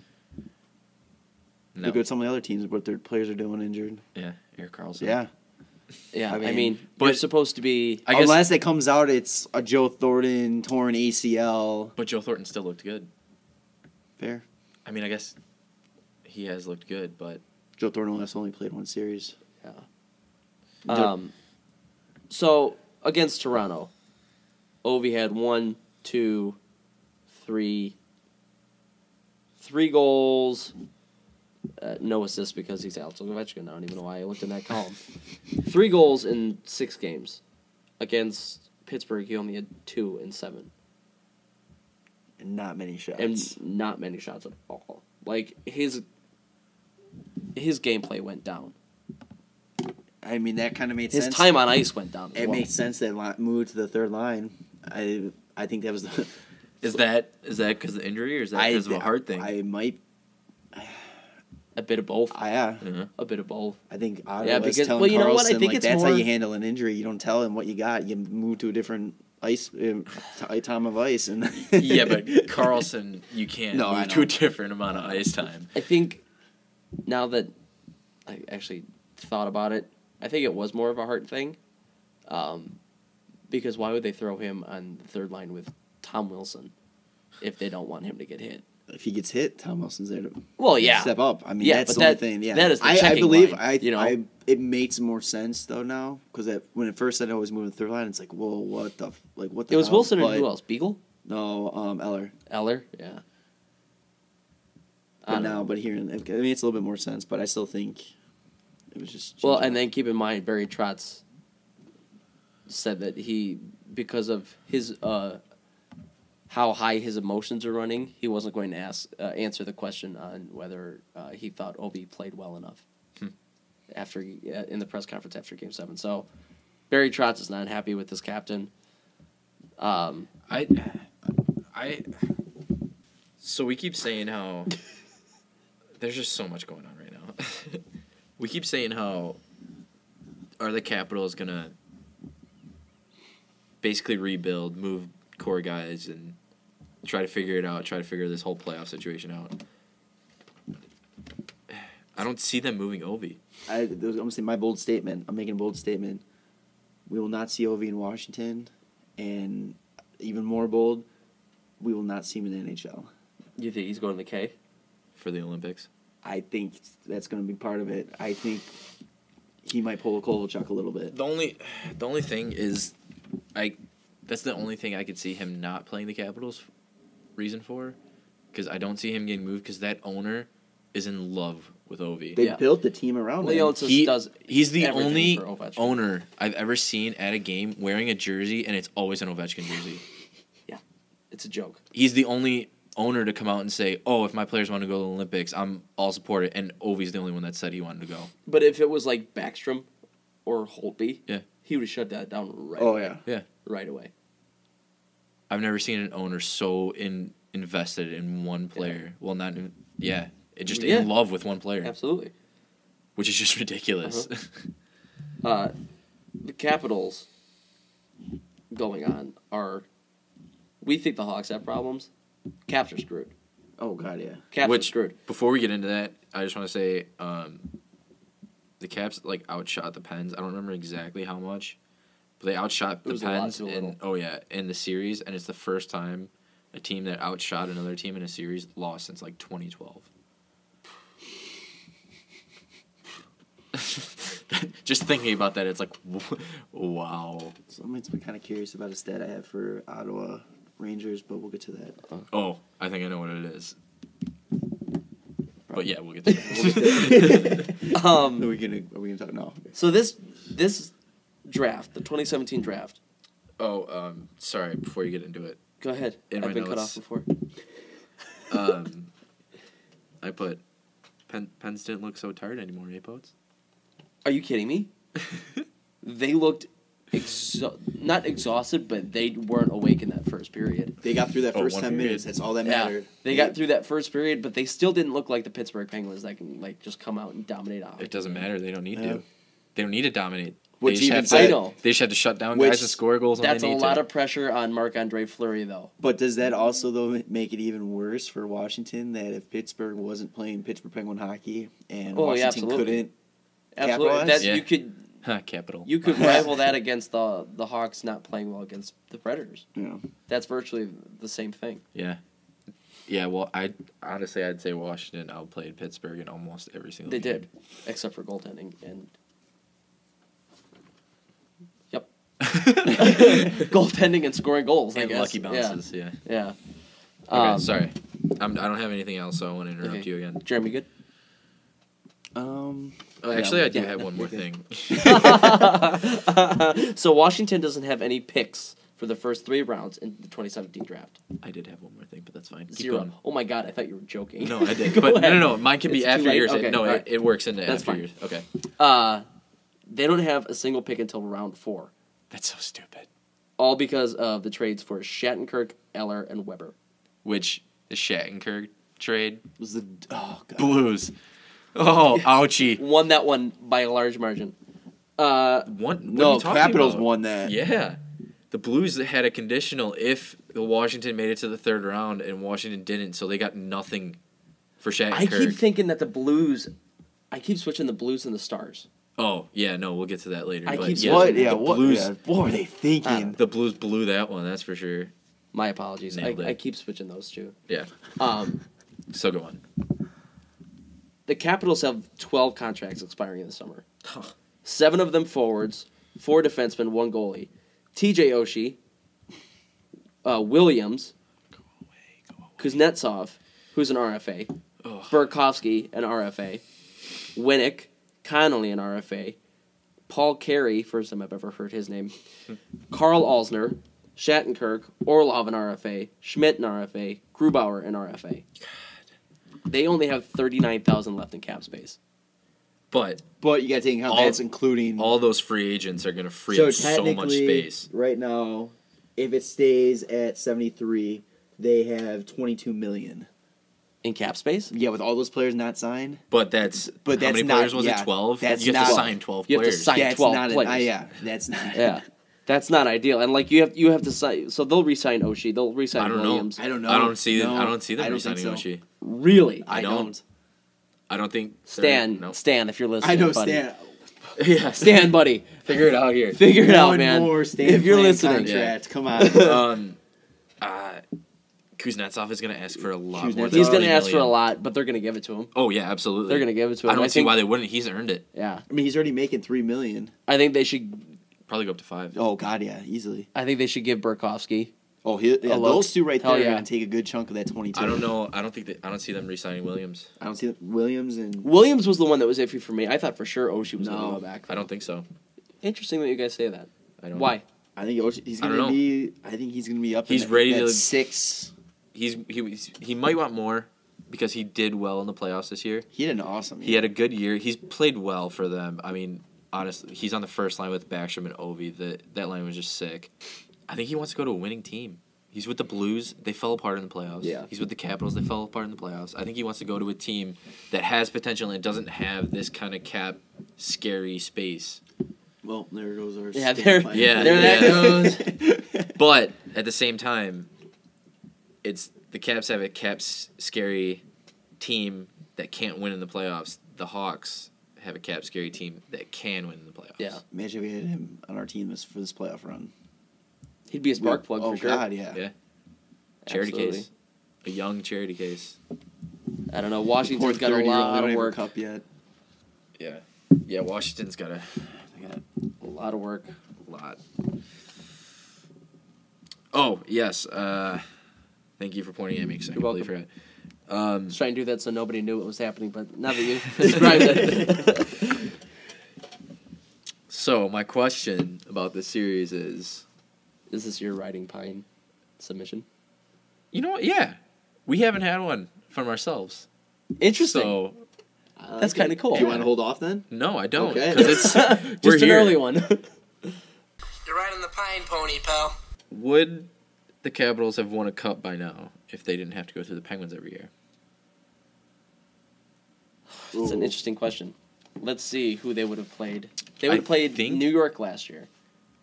No. Look at some of the other teams, what their players are doing injured. Yeah, Erik Karlsson. Yeah. Yeah, I mean, but you're supposed to be. I guess, unless it comes out, it's a Joe Thornton torn ACL. But Joe Thornton still looked good. Fair. I mean, I guess he has looked good, but Joe Thornton has only played one series. Yeah. So against Toronto, Ovi had 3 goals. No assists because he's Alex Ovechkin. I don't even know why I looked in that column. 3 goals in 6 games. Against Pittsburgh, he only had 2 in 7. And not many shots. And not many shots at all. Like, his gameplay went down. I mean, that kind of made His sense. time on ice went down. It makes sense that move to the third line. I think that was the. Is that because of the injury or is that because of a heart thing? I might. A bit of both. Yeah. Mm-hmm. A bit of both. I think Ottawa Yeah, was because telling well, you know what? I Karlsson, think like, it's that's more. how you handle an injury. You don't tell him what you got. You move to a different ice time of ice, and Yeah, but Karlsson, you can't move to a different amount of ice time. I think now that I actually thought about it, I think it was more of a heart thing. Because why would they throw him on the third line with Tom Wilson if they don't want him to get hit? If he gets hit, Tom Wilson's there to step up. I mean, Yeah, that's but the only thing. Yeah, that is the I checking believe line, it makes more sense though now because when it first said I was moving to the third line, it's like, whoa, what the It was hell? Wilson and who else? Beagle? No, Eller. Eller? Yeah. But here, I mean, it's a little bit more sense, but I still think it was just. Well, and then keep in mind, Barry Trotz said that because of his how high his emotions are running, he wasn't going to answer the question on whether he thought Ovi played well enough after in the press conference after Game 7. So Barry Trotz is not happy with his captain. So we keep saying how there's just so much going on right now. We keep saying how are the Capitals gonna basically rebuild, move core guys, and try to figure it out, try to figure this whole playoff situation out. I don't see them moving Ovi. I'm going to say my bold statement. I'm making a bold statement. We will not see Ovi in Washington, and even more bold, we will not see him in the NHL. You think he's going to the K? For the Olympics? I think that's going to be part of it. I think he might pull a Kovalchuk a little bit. The only thing is, that's the only thing I could see him not playing the Capitals reason for, because I don't see him getting moved because that owner is in love with Ovi. They built the team around him. He's the only for Ovechkin. owner I've ever seen at a game wearing a jersey, and it's always an Ovechkin jersey. Yeah, it's a joke. He's the only owner to come out and say, "Oh, if my players want to go to the Olympics, I'll support it." And Ovi's the only one that said he wanted to go. But if it was like Backstrom or Holtby, Yeah. he would have shut that down right Oh, away. yeah. Right away. I've never seen an owner so invested in one player. Well, not in, in love with one player. Absolutely. Which is just ridiculous. The Capitals going on are, we think the Hawks have problems. Caps are screwed. Oh, God, yeah. Caps are screwed. Before we get into that, I just want to say the Caps outshot the Pens. I don't remember exactly how much, but they outshot the Pens in the series, and it's the first time a team that outshot another team in a series lost since 2012. Just thinking about that, it's like, wow. So I'm kind of curious about a stat I have for Ottawa Rangers, but we'll get to that. Oh, I think I know what it is. But yeah, we'll get to that. Are we gonna talk? No. Okay. So this draft, the 2017 draft. Oh, sorry. Before you get into it, Go ahead. I've been cut off before. I put Pens didn't look so tired anymore, Poets? Are you kidding me? They looked not exhausted, but they weren't awake in that first period. They got through that first 10 period. minutes. That's all that mattered. They got through that first period, but they still didn't look like the Pittsburgh Penguins that can just come out and dominate off. It doesn't matter. They don't need to. They don't need to dominate. Which just even have to, said- I know. They just have to shut down Which- guys and score goals when That's they a need lot to. of pressure on Marc-Andre Fleury, though. But does that also though make it even worse for Washington that if Pittsburgh wasn't playing Pittsburgh Penguin hockey and Oh, yeah, Washington absolutely. couldn't Absolutely, capitalize? Yeah. you Capital. could rival that against the Hawks not playing well against the Predators. Yeah. That's virtually the same thing. Yeah. Yeah, well, I'd say Washington outplayed Pittsburgh in almost every single They game. did, except for goaltending and. Yep. Goaltending and scoring goals. I And guess. lucky bounces, yeah. Yeah. Okay, sorry. I don't have anything else, so I want to interrupt Okay. you again. Jeremy, good. Oh, actually, yeah, I do yeah, have one more you're thing. So Washington doesn't have any picks for the first 3 rounds in the 2017 draft. I did have one more thing, but that's fine. Keep 0. going. Oh my God! I thought you were joking. No, I did. Go But ahead. no. Mine can be It's too after late? yours. Okay, No, alright. it works into That's after fine. yours. Okay. They don't have a single pick until round 4, That's so stupid. all because of the trades for Shattenkirk, Eller, and Weber. Which, the Shattenkirk trade? Was the oh god. Blues. Oh, ouchie. Won that one by a large margin. What are No, you talking Capitals about? won that. Yeah. The Blues had a conditional if the Washington made it to the 3rd round and Washington didn't, so they got nothing for Shattenkirk. I keep thinking that the Blues. I keep switching the Blues and the Stars. Oh, yeah, no, we'll get to that later. I but keep yeah, What? the Yeah. What? Blues, Yeah. What were they thinking? The Blues blew that one, that's for sure. My apologies. Nailed it. I keep switching those two. Yeah. So go on. The Capitals have 12 contracts expiring in the summer. 7 of them forwards, 4 defensemen, 1 goalie. TJ Oshie, Williams, Kuznetsov, who's an RFA, Ugh. Burakovsky, an RFA, Winnick, Connolly, an RFA, Paul Carey, first time I've ever heard his name, Carl Alsner, Shattenkirk, Orlov, an RFA, Schmidt, an RFA, Grubauer, an RFA. They only have 39,000 left in cap space. But But you got to take into account All- that's including all those free agents are going to free up so much space. right now, if it stays at 73, they have 22 million. In cap space? Yeah, with all those players not signed. But that's how that's many not- players was yeah, it? 12? that's You have to not- sign 12 You have to players. sign- That's 12 not players. yeah, that's not. Yeah. That's not ideal. And like you have to sign, so they'll re-sign Oshie, they'll re-sign I don't Williams. I don't know. I don't see No, them I don't re-signing think so. Oshie. Really? I don't. don't. I don't think Stan, No. Stan, if you're listening, I know buddy. Stan. Yeah, Stan, buddy. figure it out here. Figure it out, One man. more Stan If you're Plan listening. contract. Come on. Kuznetsov is going to ask for a lot Kuznetsov. more. Than He's going $30 to ask for a million. lot, but they're going to give it to him. Oh yeah, absolutely. They're going to give it to him. I don't see think, why they wouldn't. He's earned it. Yeah. I mean, he's already making $3 million. I think they should Probably go up to 5. Oh God, yeah, easily. give Burakovsky. Oh, yeah, A look. those two right Hell there are yeah. gonna take a good chunk of that 22. I don't know. I don't see them re-signing Williams. I don't see Williams and Williams was the one that was iffy for me. I thought for sure Oshie was going No. to go back. I don't think so. Interesting that you guys say that. I don't. Why? I think he's I don't gonna know. be. I think he's gonna be up. He's in ready that to- 6. He might want more because he did well in the playoffs this year. He had an awesome. He had a good year. He's played well for them. I mean, honestly, he's on the first line with Backstrom and Ovi. That line was just sick. I think he wants to go to a winning team. He's with the Blues. They fell apart in the playoffs. Yeah. He's with the Capitals. They fell apart in the playoffs. I think he wants to go to a team that has potential and doesn't have this kind of cap scary space. Well, there goes our. Yeah, state there- plan. Yeah, There that yeah. But at the same time, it's the Caps have a scary team that can't win in the playoffs. The Hawks have a cap scary team that can win in the playoffs. Yeah. Imagine if we had him on our team for this playoff run. He'd be a spark plug Oh for sure. God, yeah. Yeah. Charity Absolutely. case. A young charity case. I don't know. Poor Washington's got a 30-year-old, lot they don't of have a work. cup yet. Yeah. Yeah, Washington's got a A lot of work. lot. Oh, yes. Thank you for pointing at me because I You're completely welcome. forgot. I was trying to do that so nobody knew what was happening, but now that you described it. So, my question about this series is, Is this your Riding Pine submission? you know what? Yeah. We haven't had one from ourselves. Interesting. So, That's kind of cool. Do you want to hold off then? no, I don't. Okay. Because it's we're Just an here. early one. You're riding the pine pony, pal. Would the Capitals have won a cup by now if they didn't have to go through the Penguins every year? It's an interesting question. let's see who they would have played. They would have I played think- New York last year.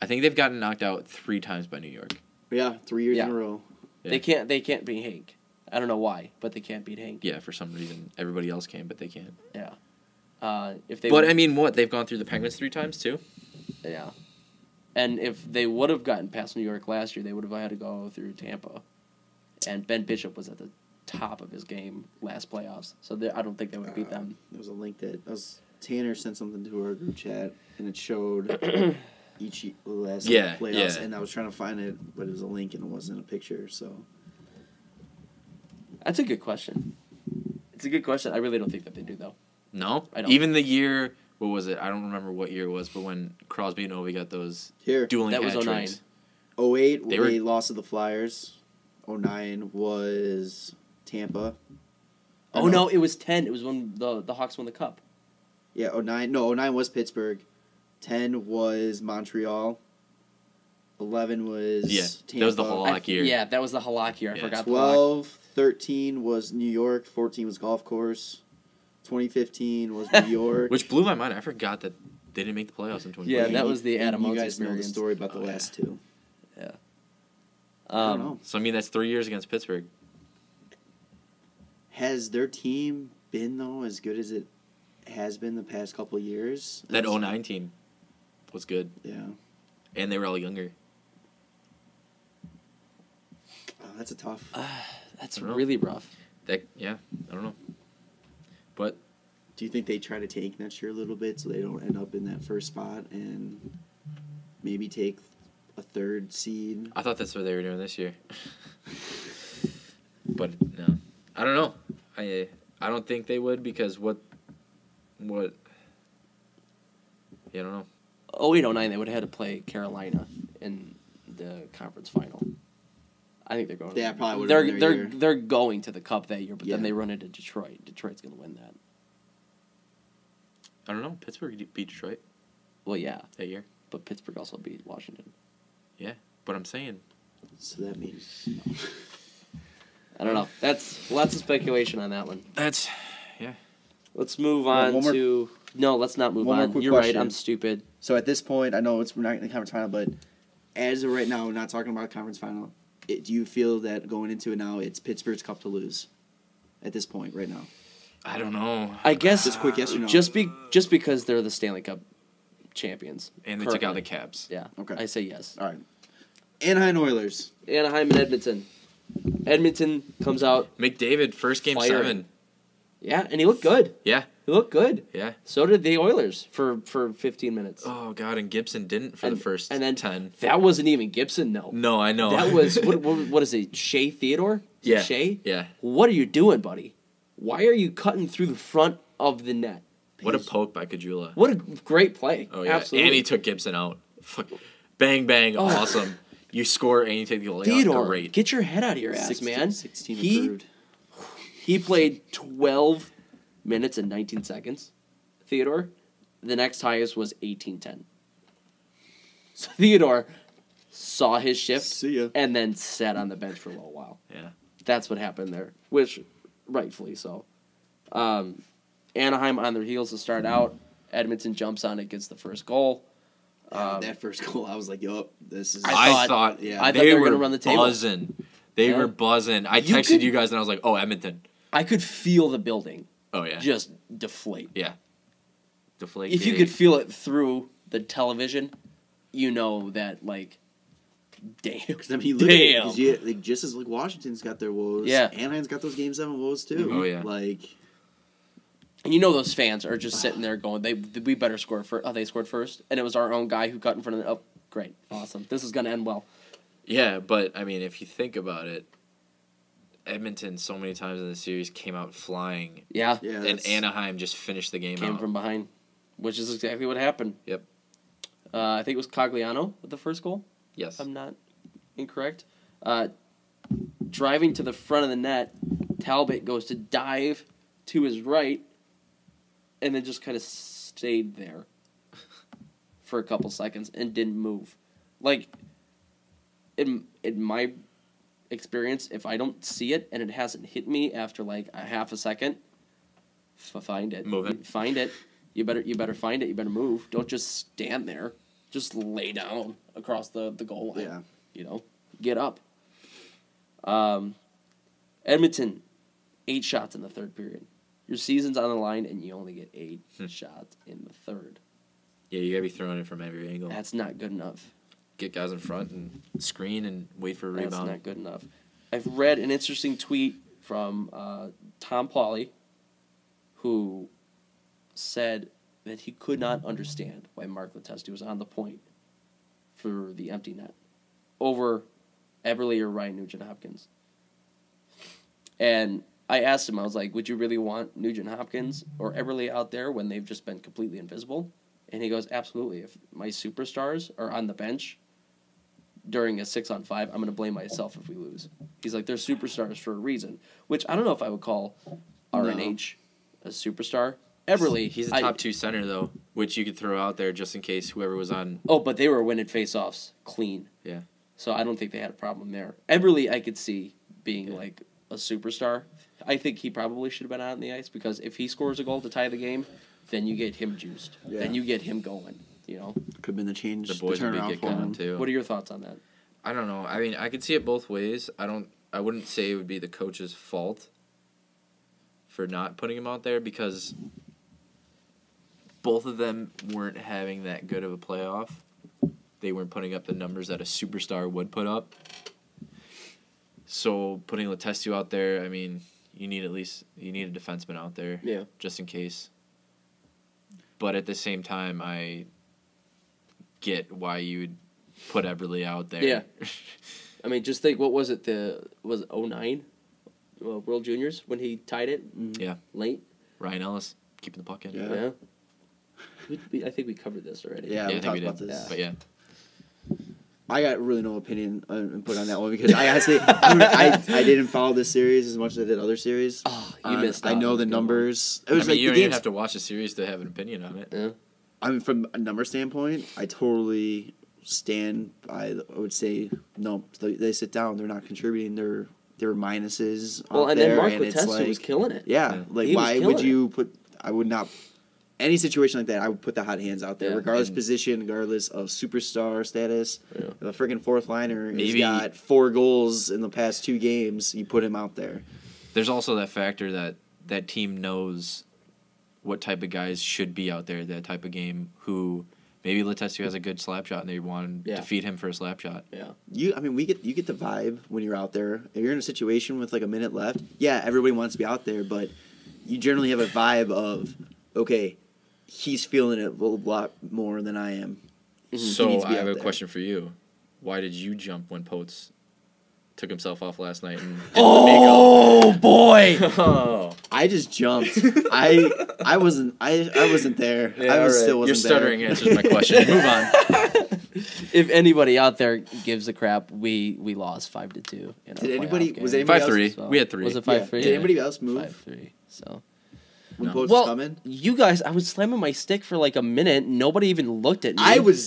I think they've gotten knocked out 3 times by New York. Yeah, 3 years Yeah. in a row. Yeah. They can't beat Hank. I don't know why, but they can't beat Hank. Yeah, for some reason everybody else can, but they can't. Yeah. If they But would- I mean, what they've gone through the Penguins 3 times too. yeah. And if they would have gotten past New York last year, they would have had to go through Tampa. And Ben Bishop was at the top of his game last playoffs, so I don't think they would beat them. There was a link that Tanner sent something to our group chat, and it showed each last Yeah, playoffs, yeah. and I was trying to find it, but it was a link and it wasn't a picture. So That's a good question. It's a good question. I really don't think that they do, though. No, I don't. Even the year, what was it? I don't remember what year it was, but when Crosby and Ovi got those here, dueling That was hat 09. tricks. 08 They they were- lost to the Flyers. 09 was Tampa. Oh, no, it was 10. It was when the Hawks won the Cup. Yeah, 09. No, 09 was Pittsburgh. 10 was Montreal. 11 was Yeah, Tampa. that was the Halak year. Yeah, that was the Halak year. I Yeah. forgot the Halak. 12, 13 was New York. 14 was Golf Course. 2015 was New York. Which blew my mind. I forgot that they didn't make the playoffs in 2015. Yeah, that was the And Adam you Oates guys know the experience. story about the Oh, yeah. last two. Yeah. I don't know. So I mean, that's 3 years against Pittsburgh. Has their team been, though, as good as it has been the past couple of years? That 09 team was good, Yeah. and they were all younger. Oh, that's a tough. That's I don't know. really rough. I don't know. But Do you think they try to take next year a little bit so they don't end up in that first spot and maybe take a third seed? I thought that's what they were doing this year. But no, I don't know. I don't think they would because what. Yeah, I don't know. 08-09, they would have had to play Carolina in the conference final. I think they're going. Yeah, probably would have been their year. They're going to the Cup that year, but then Yeah. they run into Detroit. Detroit's going to win that. I don't know. Pittsburgh beat Detroit Well, yeah, that year. but Pittsburgh also beat Washington. Yeah, but I'm saying So that means. I don't know. That's lots of speculation on that one. that's Let's move Well, on one more- to. No, let's not move one more on. quick You're right. question. I'm stupid. So at this point, I know we're not in the conference final, but as of right now, we're not talking about conference final. Do you feel that going into it now, it's Pittsburgh's cup to lose? At this point, right now, I don't know. I guess just quick yes or no. just because they're the Stanley Cup champions. And they took out currently. the Caps. Yeah. Okay. I say yes. All right. Anaheim Oilers. Anaheim and Edmonton. Edmonton comes out. McDavid, first game Firing. 7. Yeah, and he looked good. Yeah, He looked good. yeah. So did the Oilers for 15 minutes. Oh God, and Gibson didn't for the first and then 10. That wasn't even Gibson, no. No, I know. That was what is it? Shea Theodore? Yeah. Shea? Yeah. What are you doing, buddy? Why are you cutting through the front of the net? What a poke by Kajula. What a great play. Oh yeah, Absolutely. and he took Gibson out. Fuck. Bang bang, Oh. awesome. You score and you take the goalie out. Theodore, Great. get your head out of your ass, 16, man. 16 He improved. he played 12 minutes and 19 seconds. Theodore, the next highest was 18:10. So Theodore saw his shift See ya. and then sat on the bench for a little while. Yeah. That's what happened there, which rightfully so. Anaheim on their heels to start out. Edmonton jumps on it, gets the first goal. That first goal, I was like, "Yup, this is." I thought yeah. I thought they were gonna run the table. buzzing. They Yeah. were buzzing. I You texted could- you guys and I was like, "Oh, Edmonton." I could feel the building Oh yeah. just deflate. Yeah. Deflate. If you could feel it through the television, you know that, like, damn. Because I mean, look at it, Damn. 'cause you, like, just as like Washington's got their woes, Yeah. Anaheim's got those Game 7 woes too. Oh, yeah. Like, And you know those fans are just sitting there going, we better score first. Oh, they scored first. And it was our own guy who cut in front of them. Oh, great. Awesome. This is going to end well. Yeah, but I mean, if you think about it, Edmonton so many times in the series came out flying, Yeah. yeah, and that's- Anaheim just finished the game Came out. from behind, which is exactly what happened. Yep. I think it was Cogliano with the first goal, Yes. if I'm not incorrect. Driving to the front of the net, Talbot goes to dive to his right, and then just kind of stayed there for a couple seconds and didn't move. Like, in my experience, if I don't see it and it hasn't hit me after like a half a second, find it. Move it. Find it. You better find it. You better move. Don't just stand there. Just lay down across the goal line. Yeah. You know, get up. Edmonton, 8 shots in the third period. Your season's on the line, and you only get 8 shots in the third. Yeah, you gotta be throwing it from every angle. That's not good enough. Get guys in front and screen and wait for a That's rebound. not good enough. I've read an interesting tweet from Tom Pauly, who said that he could not understand why Mark Letestu was on the point for the empty net over Eberle or Ryan Nugent-Hopkins. And I asked him, I was like, would you really want Nugent-Hopkins or Eberle out there when they've just been completely invisible? And he goes, absolutely. If my superstars are on the bench during a 6-on-5, I'm going to blame myself if we lose. He's like, they're superstars for a reason, which I don't know if I would call RNH a superstar. Eberle, He's a top 2 center, though, which you could throw out there just in case whoever was on. Oh, but they were winning faceoffs clean. Yeah. So I don't think they had a problem there. Eberle, I could see being like a superstar. I think he probably should have been out on the ice because if he scores a goal to tie the game, then you get him juiced. Yeah. Then you get him going. You know. Could have been the change. The boys would turnaround get for going, him. too. What are your thoughts on that? I don't know. I mean, I could see it both ways. I wouldn't say it would be the coach's fault for not putting him out there because both of them weren't having that good of a playoff. They weren't putting up the numbers that a superstar would put up. So putting Letestu out there, I mean, you need a defenseman out there, just in case. But at the same time, I get why you would put Eberle out there. Yeah. I mean, just think, what was it? Was it 09? World Juniors when he tied it? Yeah. Late? Ryan Ellis keeping the puck in. Yeah. I think we covered this already. Yeah, we I think talked we did. about this. But yeah. I got really no opinion input on that one because I actually I didn't follow this series as much as I did other series. Oh, you missed out. I know the Good numbers. It I was mean, like you the don't even games. have to watch the series to have an opinion on it. Yeah. I mean, from a number standpoint, I totally stand by. I would say no. They sit down. They're not contributing. There were minuses. Well, out and there, then Mark and it's Letestu like, was killing it. Yeah, like He was why killing would you put? I would not. Any situation like that, I would put the hot hands out there, Yeah. regardless And- position, regardless of superstar status. Yeah. If a freaking fourth liner has Maybe- got 4 goals in the past 2 games, you put him out there. There's also that factor that team knows what type of guys should be out there, that type of game, who maybe Letestu has a good slap shot and they want to feed him for a slap shot. Yeah. You get the vibe when you're out there. If you're in a situation with like a minute left, yeah, everybody wants to be out there, but you generally have a vibe of, okay, he's feeling it a lot more than I am. He So needs to I be have out a there. question for you. Why did you jump when Poetz took himself off last night and did Oh boy! the makeup? I just jumped. I wasn't there. Yeah, I Your still wasn't stuttering there. answers my question. Move on. If anybody out there gives a crap, we lost 5-2. Did anybody? Was anybody 5-3. So, We had 3. Was it Yeah. 5-3? Did anybody else move 5-3. So. when No. Poach was Well, coming? you guys, I was slamming my stick for like a minute. Nobody even looked at me.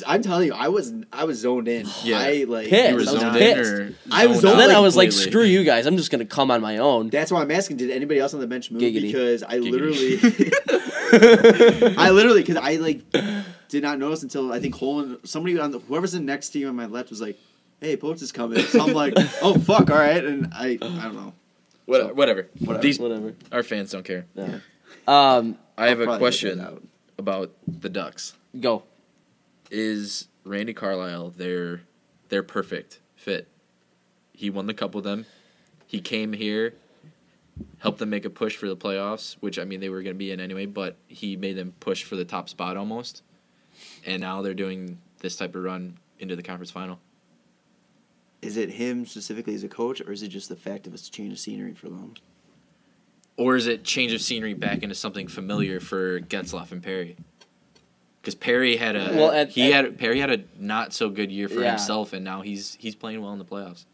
I'm telling you, I was zoned in. Yeah. I like Pissed. You were I was zoned pissed. in or I was zoned zoned And out then I was like, completely? screw you guys. I'm just going to come on my own. That's why I'm asking. Did anybody else on the bench move? Giggity. Because I Giggity. literally, because I like did not notice until I think somebody on whoever's in next to you on my left was like, "Hey, Poach is coming." So I'm like, "Oh fuck, all right." And I don't know. Whatever. These Whatever. our fans don't care. Yeah. I have a Probably edit question that out. about the Ducks. Go. Is Randy Carlisle their perfect fit? He won the cup with them. He came here, helped them make a push for the playoffs, which I mean they were going to be in anyway, but he made them push for the top spot almost. And now they're doing this type of run into the conference final. Is it him specifically as a coach, or is it just the fact of it's a change of scenery for them? Or is it change of scenery back into something familiar for Getzlaf and Perry? Because Perry had Perry had a not so good year for Yeah. himself, and now he's playing well in the playoffs.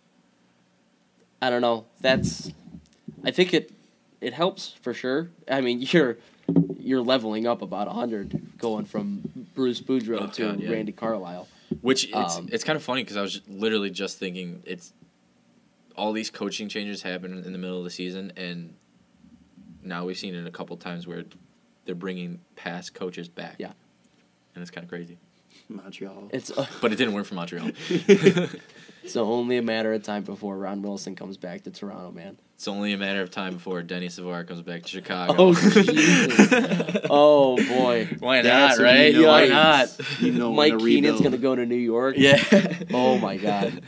I don't know. I think it helps for sure. I mean, you're leveling up about 100 going from Bruce Boudreau to God, yeah. Randy Carlisle. Which it's kind of funny because I was literally just thinking it's all these coaching changes happen in the middle of the season, and now we've seen it a couple times where they're bringing past coaches back. Yeah. And it's kind of crazy. Montreal. But it didn't work for Montreal. It's only a matter of time before Ron Wilson comes back to Toronto, man. It's only a matter of time before Denny Savard comes back to Chicago. Oh, Jesus. Oh, boy. Why That's not, when right? you know Why it's- not? You know Mike when to Keenan's rebuild. going to go to New York. Yeah. Oh, my God.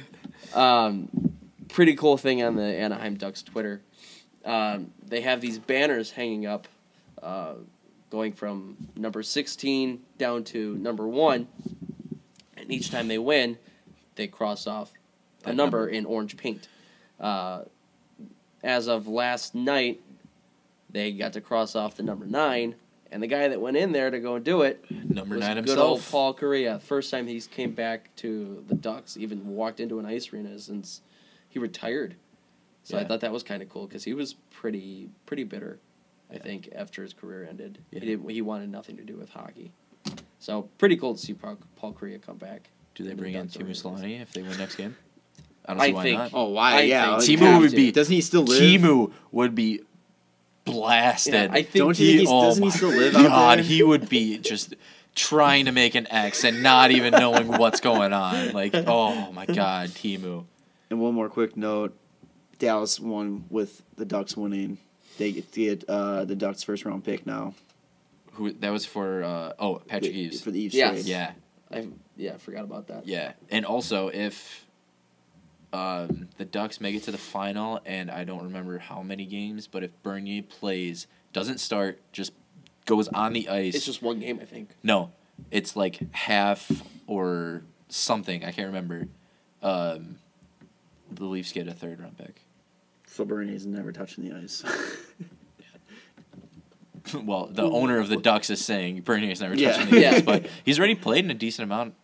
Pretty cool thing on the Anaheim Ducks Twitter. They have these banners hanging up, going from number 16 down to number 1. And each time they win, they cross off a That number number. in orange paint. As of last night, they got to cross off the number 9. And the guy that went in there to go and do it Number was 9 good old himself. Paul Correa. First time he came back to the Ducks, even walked into an ice arena since he retired. So I Yeah. thought that was kind of cool because he was pretty bitter, I think, after his career ended. Yeah. He wanted nothing to do with hockey. So pretty cool to see Paul Correa come back. Do they into bring the in Ducks Timu organization. Solani if they win next game? I don't I see why think- not. Oh, why? I Yeah. think you Timu have would to. be- Doesn't he still live? Timu would be blasted. Yeah, I think Don't you think he's, oh doesn't he my still live out God, there? he would be just trying to make an X and not even knowing what's going on. Like, oh my God, Timu. And one more quick note: Dallas won with the Ducks winning. They get the Ducks' first round pick now. Who that was for? Patrick Eves. For the Eves Yes. trade. Yeah, I forgot about that. yeah, and also if the Ducks make it to the final, and I don't remember how many games, but if Bernier plays, doesn't start, just goes on the ice. It's just one game, I think. No, it's like half or something. I can't remember. The Leafs get a 3rd round pick. So Bernier's never touching the ice. Well, the owner of the Ducks is saying Bernier's never Yeah. touching the Yeah. ice, but he's already played in a decent amount.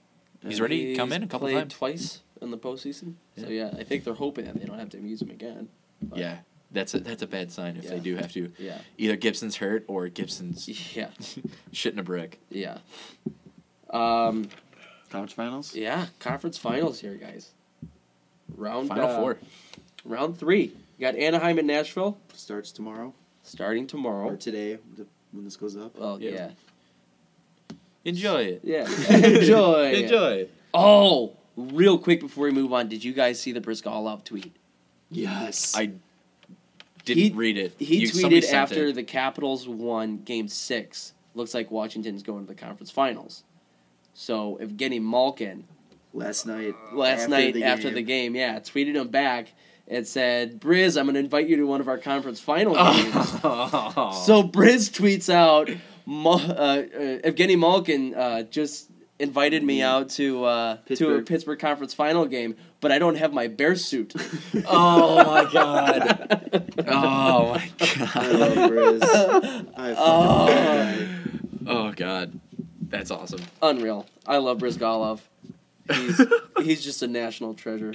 He's already come in a couple played times. twice in the postseason. So yeah, I think they're hoping that they don't have to use him again. But, Yeah, that's a bad sign if they Yeah. do have to. Yeah. Either Gibson's hurt or Gibson's Yeah. shitting a brick. Yeah. Conference finals. Yeah. Conference finals here, guys. Round Final 4. Round 3. You got Anaheim and Nashville Starts tomorrow starting or tomorrow. today when this goes up. Well, Yeah. yeah. Enjoy it. Yeah. Enjoy. Enjoy. Oh, real quick before we move on, did you guys see the Brizgalov tweet? Yes. I didn't read it. He Somebody tweeted sent after it. the Capitals won Game 6. Looks like Washington's going to the conference finals. So Evgeny Malkin last night after the game, yeah, tweeted him back and said, "Briz, I'm going to invite you to one of our conference final games." So Briz tweets out, Evgeny Malkin just invited me out to a Pittsburgh conference final game, but I don't have my bear suit. Oh my God. Oh my I love God. Briz. I fucking love that guy. Oh God. That's awesome. Unreal. I love Brizgalov. He's just a national treasure.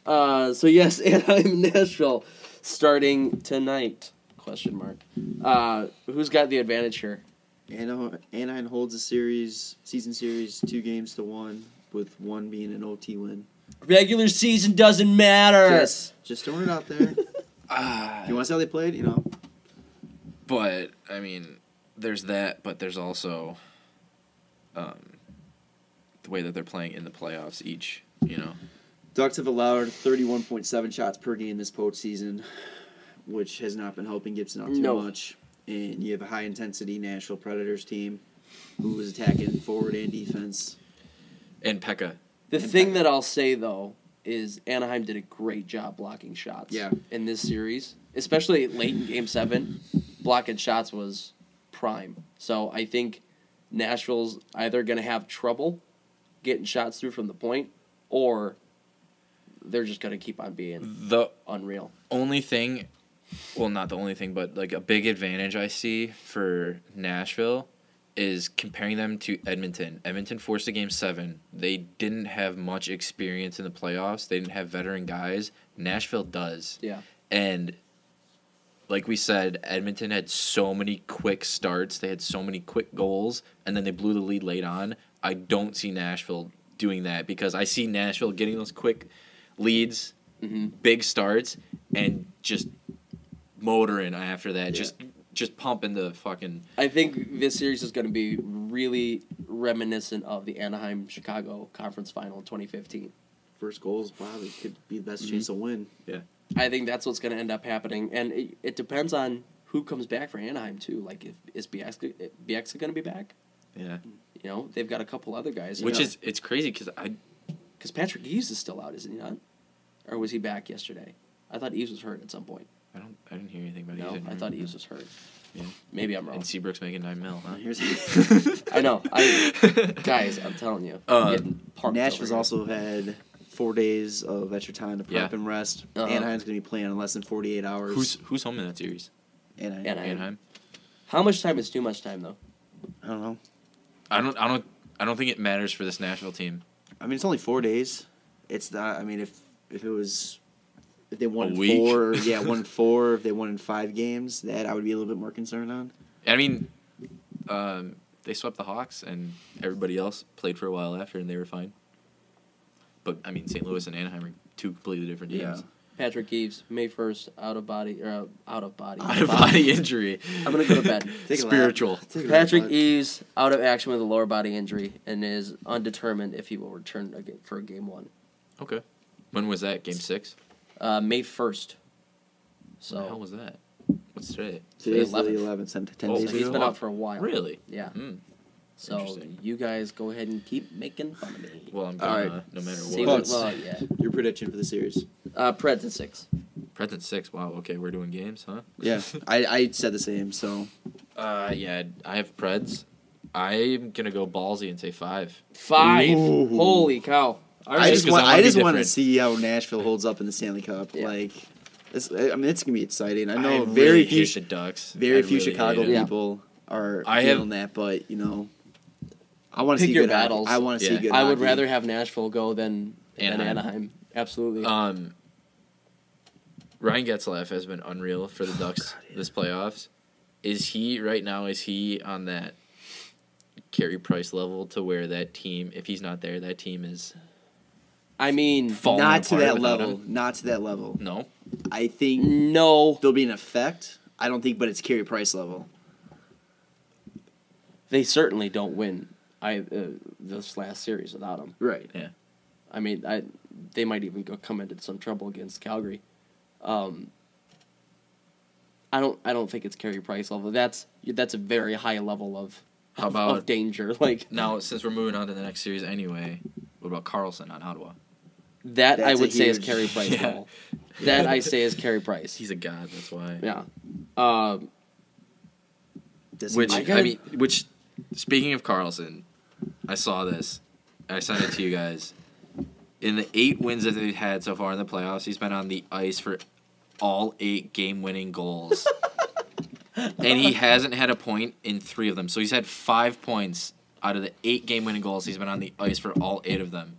So yes, Anaheim, Nashville, starting tonight? ? Who's got the advantage here? Anaheim holds the season series 2-1, with one being an OT win. Regular season doesn't matter. Just throwing it out there. You want to see how they played? You know. But I mean, there's that, but there's also the way that they're playing in the playoffs each, you know. Ducks have allowed 31.7 shots per game this postseason, which has not been helping Gibson out too much. And you have a high-intensity Nashville Predators team who is attacking forward and defense. And Pekka. The thing that I'll say, though, is Anaheim did a great job blocking shots in this series, especially late in Game 7. Blocking shots was prime. So I think Nashville's either going to have trouble getting shots through from the point, or they're just going to keep on being unreal. Only thing, well, not the only thing, but like a big advantage I see for Nashville is comparing them to Edmonton. Edmonton forced a Game 7. They didn't have much experience in the playoffs. They didn't have veteran guys. Nashville does. Yeah. And like we said, Edmonton had so many quick starts. They had so many quick goals, and then they blew the lead late on. I don't see Nashville doing that because I see Nashville getting those quick leads, big starts, and just motoring after that. Just just pumping the fucking. I think this series is going to be really reminiscent of the Anaheim-Chicago Conference Final in 2015. First goals probably could be the best chance to win. Yeah. I think that's what's going to end up happening, and it depends on who comes back for Anaheim too. Like, is Bieksa going to be back? Yeah. You know, they've got a couple other guys. Which is it's crazy because Patrick Eaves is still out, isn't he not? Or was he back yesterday? I thought Eaves was hurt at some point. I didn't hear anything about No, Eaves. I thought Eaves was hurt. Yeah. Maybe I'm wrong. And Seabrook's making $9 million, huh? Here's I know. Guys, I'm telling you. Nashville's also had 4 days of extra time to prep and rest. Anaheim's going to be playing in less than 48 hours. Who's home in that series? Anaheim. How much time is too much time, though? I don't know. I don't think it matters for this Nashville team. I mean, it's only 4 days. It's not. I mean, if it was, if they won A in week? 4, yeah, 1 in 4. If they won in 5 games, that I would be a little bit more concerned on. I mean, they swept the Hawks, and everybody else played for a while after, and they were fine. But I mean, St. Louis and Anaheim are two completely different teams. Yeah. Patrick Eaves, May 1st, out of body injury. I'm going to go to bed. Spiritual. Patrick Eaves, out of action with a lower body injury, and is undetermined if he will return for Game 1. Okay. When was that? Game 6? May 1st. So What the hell was that? What's today? Today's the 11th. 11th, 10 Oh, days so he's ago. been out for a while. Really? Yeah. Mm. So Interesting. you guys go ahead and keep making fun of me. Well, I'm All gonna, right. no matter See what. what, well, yeah. Your prediction for the series? Preds at 6. Preds at 6. Wow, okay, we're doing games, huh? Yeah, I said the same, so. Yeah, I have Preds. I'm going to go ballsy and say 5. 5. Ooh. Holy cow. I just because I wanna be want to different. see how Nashville holds up in the Stanley Cup. Yeah. Like, it's going to be exciting. I know I very really few hate the Ducks. very I few really Chicago hate it. people are I feeling have- that, but, you know, I want to Pick see your good battles. I want to see Yeah. good I would hockey. rather have Nashville go than Anaheim. Anaheim. Absolutely. Ryan Getzlaf has been unreal for the Ducks this playoffs. Is he on that Carey Price level to where that team, if he's not there, that team is I mean, falling Not to apart that without level. him? Not to that level. No? I think no. there'll be an effect. I don't think, but it's Carey Price level. They certainly don't win this last series without him. Right. Yeah. I mean, they might even come into some trouble against Calgary. I don't think it's Carey Price level. That's a very high level of How about of danger. Like now? Since we're moving on to the next series anyway, what about Carlson on Ottawa? that, I That's a would say is huge- Carey Price Yeah. level. That I say is Carey Price. He's a god. That's why. Yeah. Which, speaking of Carlson, I saw this. I sent it to you guys. In the 8 wins that they've had so far in the playoffs, he's been on the ice for all 8 game-winning goals. And he hasn't had a point in 3 of them. So he's had 5 points out of the 8 game-winning goals. He's been on the ice for all 8 of them.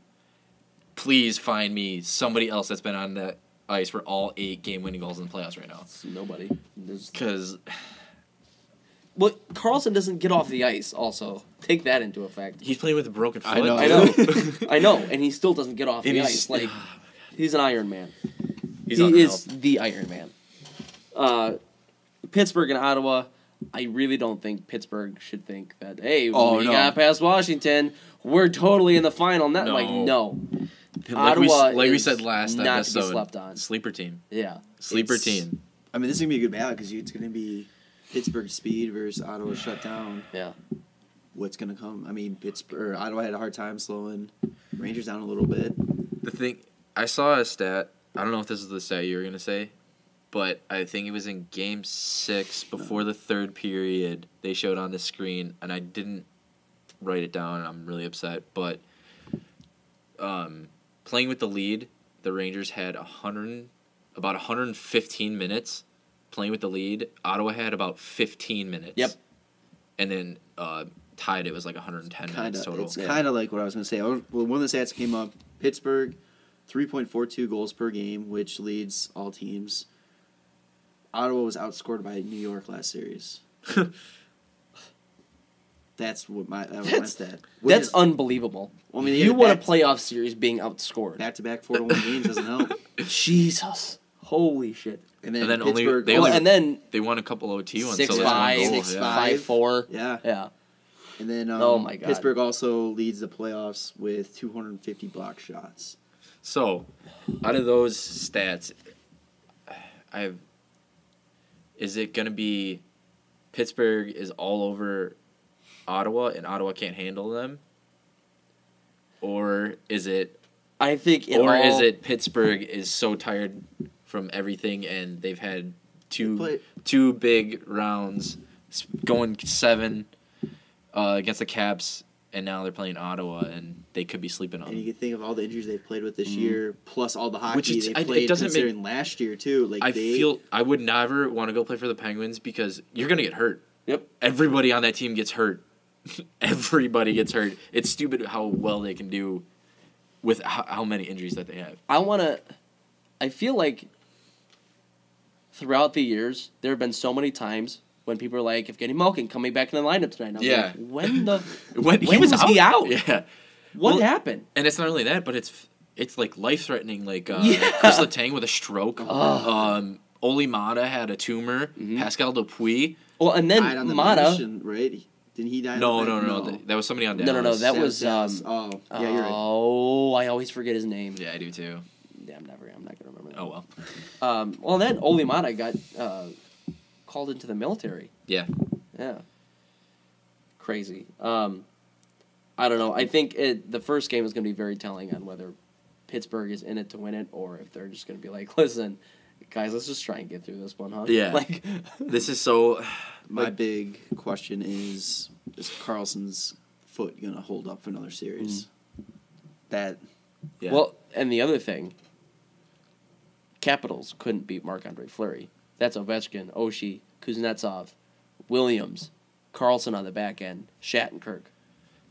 Please find me somebody else that's been on the ice for all 8 game-winning goals in the playoffs right now. It's nobody. Because Well, Carlson doesn't get off the ice. Also, take that into effect. he's playing with a broken foot. I know. I know, and he still doesn't get off And the he's- ice. Like he's an Iron Man. He's He unreal. is the Iron Man. Pittsburgh and Ottawa. I really don't think Pittsburgh should think that. Hey, Oh, we no. got past Washington. We're totally in the final. Not No. like no. Like we Ottawa said is last not to be episode, slept on. sleeper team. Yeah. Sleeper It's- team. I mean, this is going to be a good battle because it's going to be Pittsburgh speed versus Ottawa shut down. Yeah. What's going to come? I mean, Ottawa had a hard time slowing Rangers down a little bit. The thing, I saw a stat. I don't know if this is the stat you were gonna say, but I think it was in Game 6 before the 3rd period. They showed on the screen, and I didn't write it down. And I'm really upset. But playing with the lead, the Rangers had about 115 minutes playing with the lead. Ottawa had about 15 minutes. Yep. And then tied. It was like 110 minutes total. It's kind of like what I was going to say. Well, one of the stats came up. Pittsburgh, 3.42 goals per game, which leads all teams. Ottawa was outscored by New York last series. That's what my stat. That's unbelievable. I mean, You won a playoff series being outscored. back-to-back 4-1 games doesn't help. Jesus. Holy shit! And And then Pittsburgh, And then they won a couple OT ones. 6-5, so that's one goal, 6-5, 5-4. Yeah. Yeah. And then Oh my God. Pittsburgh also leads the playoffs with 250 block shots. So, out of those stats, is it going to be Pittsburgh is all over Ottawa and Ottawa can't handle them? Or is it I think is it Pittsburgh is so tired from everything and they've had two big rounds going 7 against the Caps, and now they're playing Ottawa and they could be sleeping on And you them. can think of all the injuries they've played with this year, plus all the hockey Which is- they played it doesn't considering last year too. Like I feel I would never want to go play for the Penguins because you're going to get hurt. Yep. Everybody on that team gets hurt. Everybody gets hurt. It's stupid how well they can do with how many injuries that they have. I feel like throughout the years, there have been so many times when people are like, Evgeny Malkin coming back in the lineup tonight. And I was Yeah. like, when was he out? Yeah. What Well, happened? And it's not only that, but it's like life-threatening, like Yeah. Chris Letang with a stroke. Oh. Oli Mata had a tumor. Mm-hmm. Pascal Dupuis. Well, and then died on the Mata. bench, right? Didn't he die? No, on the no, bench? no. That was somebody on Dallas. No. That was Dallas. Oh, yeah, you're right. Oh, I always forget his name. Yeah, I do too. Yeah, I'm not gonna remember that. Oh well. Well, then Oli Mata got called into the military. Yeah. Yeah. Crazy. I don't know. I think the first game is going to be very telling on whether Pittsburgh is in it to win it or if they're just going to be like, listen, guys, let's just try and get through this one, huh? Yeah. Like, This is so. My big question is Carlson's foot going to hold up for another series? That Yeah. Well, and the other thing, Capitals couldn't beat Marc-Andre Fleury. That's Ovechkin, Oshie, Kuznetsov, Williams, Carlson on the back end, Shattenkirk.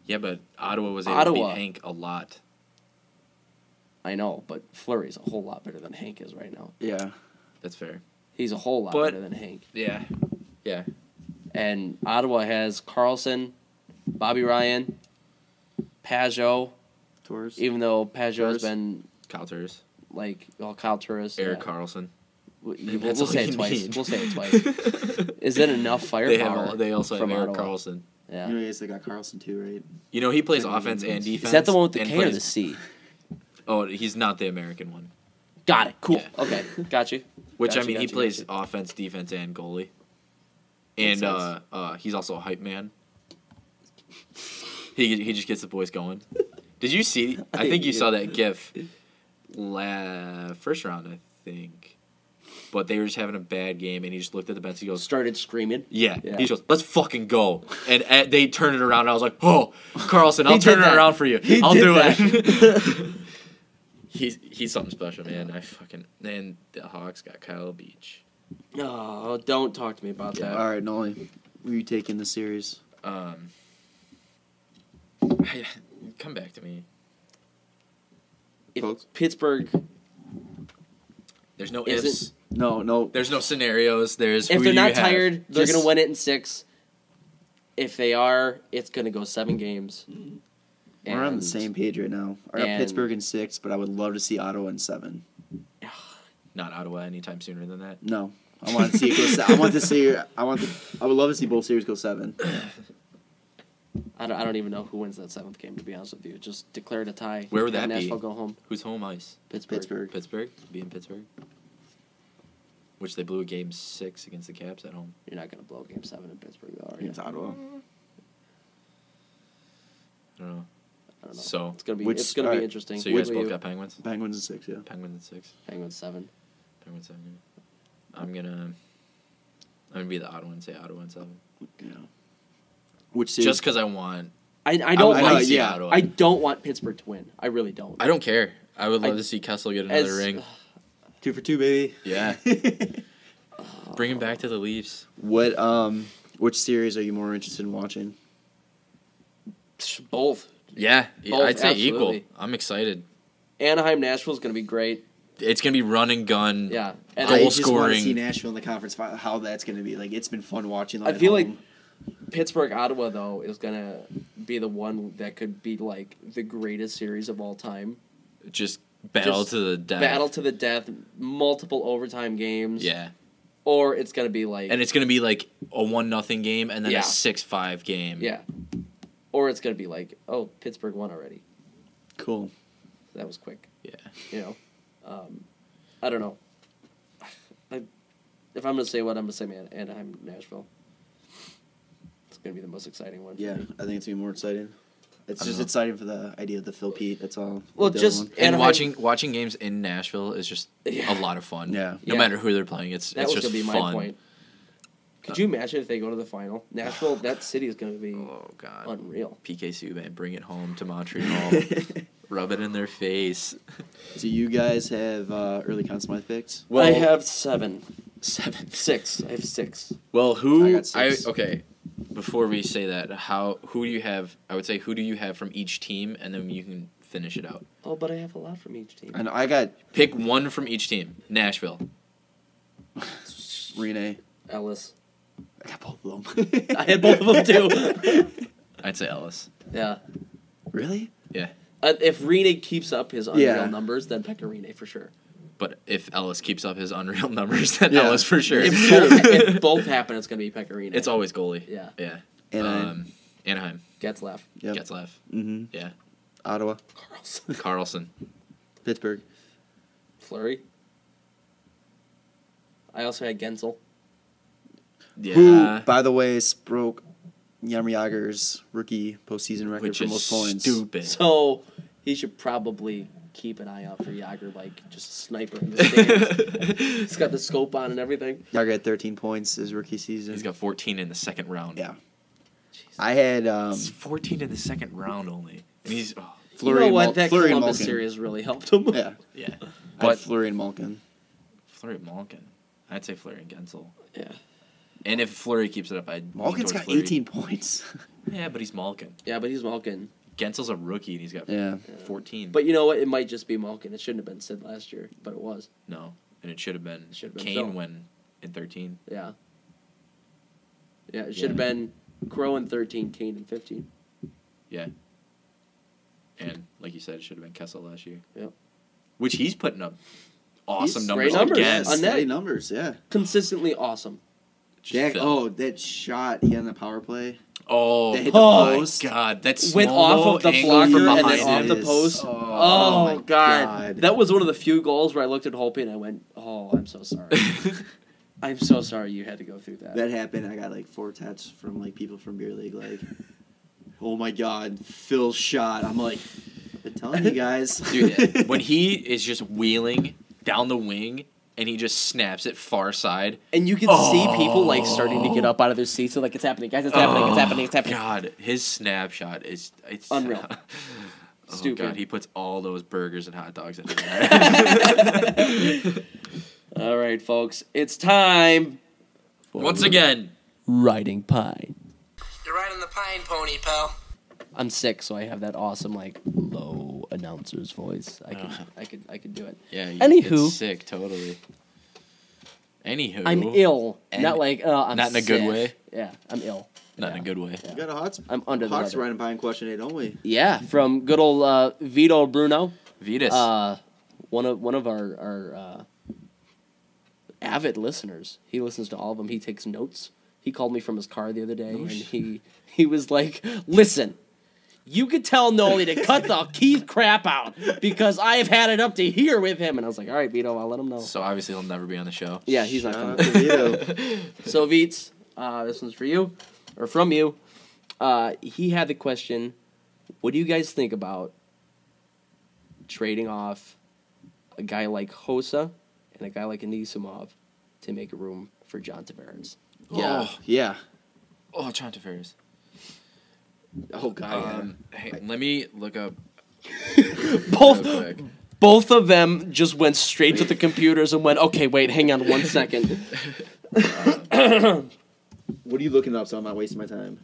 Yeah, but Ottawa was able to beat Hank a lot. I know, but Fleury's a whole lot better than Hank is right now. yeah. That's fair. He's a whole lot But- better than Hank. Yeah. Yeah. And Ottawa has Carlson, Bobby Ryan, Pajot, Torres. even though Pajot's Torres. been Kyle Turris. like Kyle Turris. Eric yeah. Carlson. We'll That's all say you it twice. need. We'll say it twice. Is it enough firepower? They also have from Eric Ottawa? Carlson. Yeah. You know, they got Carlson too, right? You know, he plays offense and defense. Is that the one with the and K or plays- the C? Oh, he's not the American one. Got it. Cool. Yeah. Okay. Got you. Which, Gotcha, I mean, he gotcha, plays gotcha. offense, defense, and goalie. Makes And he's also a hype man. He just gets the boys going. Did you see? I think you saw that GIF first round, I think. But they were just having a bad game, and he just looked at the bench. He goes, Started screaming. yeah. Yeah. He goes, let's fucking go. And they turned it around, and I was like, oh, Carlson, I'll turn it that. around for you. He I'll did do that. it. He's something special, man. And the Hawks got Kyle Beach. Oh, don't talk to me about that. All right, Nolly. Were you taking the series? Come back to me. If Folks? Pittsburgh, There's no Is ifs. No. There's no scenarios. There's if who they're you not have. tired, they're Just- going to win it in 6. If they are, it's going to go 7 games. We're on the And- same page right now. I got and- Pittsburgh in 6, but I would love to see Ottawa in 7. Not Ottawa anytime sooner than that. No, I want to see it go. I want to see. I would love to see both series go 7. I don't even know who wins that 7th game, to be honest with you. Just declare it a tie. Where would Have that be? Nashville go home. Who's home ice? Pittsburgh. Pittsburgh. Be in Pittsburgh. Which they blew a game 6 against the Caps at home. You're not going to blow game 7 in Pittsburgh, though, are you? Against Ottawa. I don't know. I don't know. So It's going to be Which- it's going to alright, be interesting. So you guys What both about got Penguins. Penguins in 6. Yeah. Penguins at 6. Penguins 7. Penguins 7. I'm gonna be the odd one and say Ottawa and 7. Yeah. Which series? Just because I want. I I don't would want like to see yeah. Ottawa. I don't want Pittsburgh to win. I really don't. I don't care. I would love I- to see Kessel get another ring. 2 for 2, baby. Yeah. Bring him back to the Leafs. What which series are you more interested in watching? Both. Yeah, Both, I'd say absolutely. equal. I'm excited. Anaheim Nashville is going to be great. It's gonna be run and gun. Yeah. And Goal I just want to scoring. see Nashville in the conference final. How that's going to be. Like, it's been fun watching them. I at feel like home. Pittsburgh Ottawa though is going to be the one that could be like the greatest series of all time. Just Battle just to the death. Battle to the death, multiple overtime games. Yeah. Or it's going to be like... And it's going to be like a 1-0 game and then Yeah. a 6-5 game. Yeah. Or it's going to be like, oh, Pittsburgh won already. Cool. That was quick. Yeah. You know? I don't know. If I'm going to say what, I'm going to say Anaheim, Nashville. It's going to be the most exciting one. For Yeah, me. I think it's going to be more exciting. It's I just don't know. exciting for the idea of the Phil Pete. That's all. Well, The just... other one. And Anaheim- watching games in Nashville is just Yeah. a lot of fun. Yeah. No Yeah. matter who they're playing, it's That was just going to be fun. my point. Could you imagine if they go to the final? Nashville, that city is going to be Oh, God. unreal. PK Subban, bring it home to Montreal. Rub it in their face. Do you guys have early Conn Smythe picks? I have 7. 7. 6. I have 6. Well, who... I got 6. Okay, before we say that, who do you have... I would say, who do you have from each team, and then you can finish it out. Oh, but I have a lot from each team. I know. I got Pick one from each team. Nashville. Renee. Ellis. I got both of them. I had both of them too. I'd say Ellis. Yeah. Really? Yeah. If Rene keeps up his unreal Yeah. numbers, then Pekka Rene for sure. But if Ellis keeps up his unreal numbers, then Yeah. Ellis for sure. If both happen, it's going to be Pekka Rene. It's always goalie. Yeah. Yeah. Anaheim. Anaheim. Getzlaff. Yep. Getzlaff. Mm-hmm. Yeah. Ottawa. Carlson. Carlson. Pittsburgh. Fleury. I also had Gensel. Yeah. Who, by the way, broke Jaromir Jagr's rookie postseason record Which for is most points. stupid. So he should probably keep an eye out for Jagr, like just a sniper in the stands. He's got the scope on and everything. Jagr had 13 points his rookie season. He's got 14 in the second round. Yeah. I had It's 14 in the second round only. And he's... Oh, Fleury You know and what? That Fleury and Columbus Malkin. series really helped him. Yeah. yeah. I had But Fleury and Malkin. Fleury Malkin. I'd say Fleury and Gensel. Yeah. And if Fleury keeps it up, I'd lean Malkin's towards got Fleury. 18 points. Yeah, but he's Malkin. Yeah, but he's Malkin. Gensel's a rookie, and he's got Yeah. 14. But you know what? It might just be Malkin. It shouldn't have been Sid last year, but it was. No. And it should have been Should've been Kane Phil. when in 13. Yeah. Yeah, it should have been Crow in 13, Kane in 15. Yeah. And, like you said, it should have been Kessel last year. Yep. Which he's putting up awesome He's numbers great numbers. again. On Steady net. numbers, yeah. Consistently awesome. Just Jack, Phil. that shot he had in the power play. Oh, They hit the my post. God. That Went slow-mo off of the angle blocker from and then behind off it. the post. Oh, my God. God. That was one of the few goals where I looked at Holpe and I went, oh, I'm so sorry. I'm so sorry you had to go through that. That happened. I got like 4 texts from like people from beer league like, "Oh my God, Phil's shot." I'm like, "I'm telling you guys." Dude, when he is just wheeling down the wing and he just snaps it far side. And you can see people like starting to get up out of their seats. They're like, it's happening, guys. It's happening. It's happening. It's happening. God, his snapshot is it's Unreal. Oh Stupid. God, he puts all those burgers and hot dogs in there. All right, folks. It's time. Once again, Riding Pine. You're riding the pine pony, pal. I'm sick, so I have that awesome like low announcer's voice. I could do it. yeah. Anywho. It's sick, totally. Anywho, I'm ill. And- Not like I'm not in a good sick. way? Yeah, I'm ill. not Yeah. in a good way. We got a I'm under the Hawks weather. riding pine question today, don't we? Yeah, from good old Vito Bruno. Vitas. One of our avid listeners. He listens to all of them. He takes notes. He called me from his car the other day, and he was like, "Listen, you could tell Nolly to cut the Keith crap out because I've had it up to here with him." And I was like, "All right, Vito, I'll let him know." So obviously he'll never be on the show. Yeah, he's not Shout out coming. to you. So Veets, this one's for you, or from you. He had the question: what do you guys think about trading off a guy like Hossa and a guy like Anisimov to make room for John Tavares? Yeah. Oh. Yeah. Oh, John Tavares. Oh God. Hey, let me look up Both real quick. both of them just went straight to the computers and went, "Okay, wait, hang on 1 second." What are you looking up so I'm not wasting my time?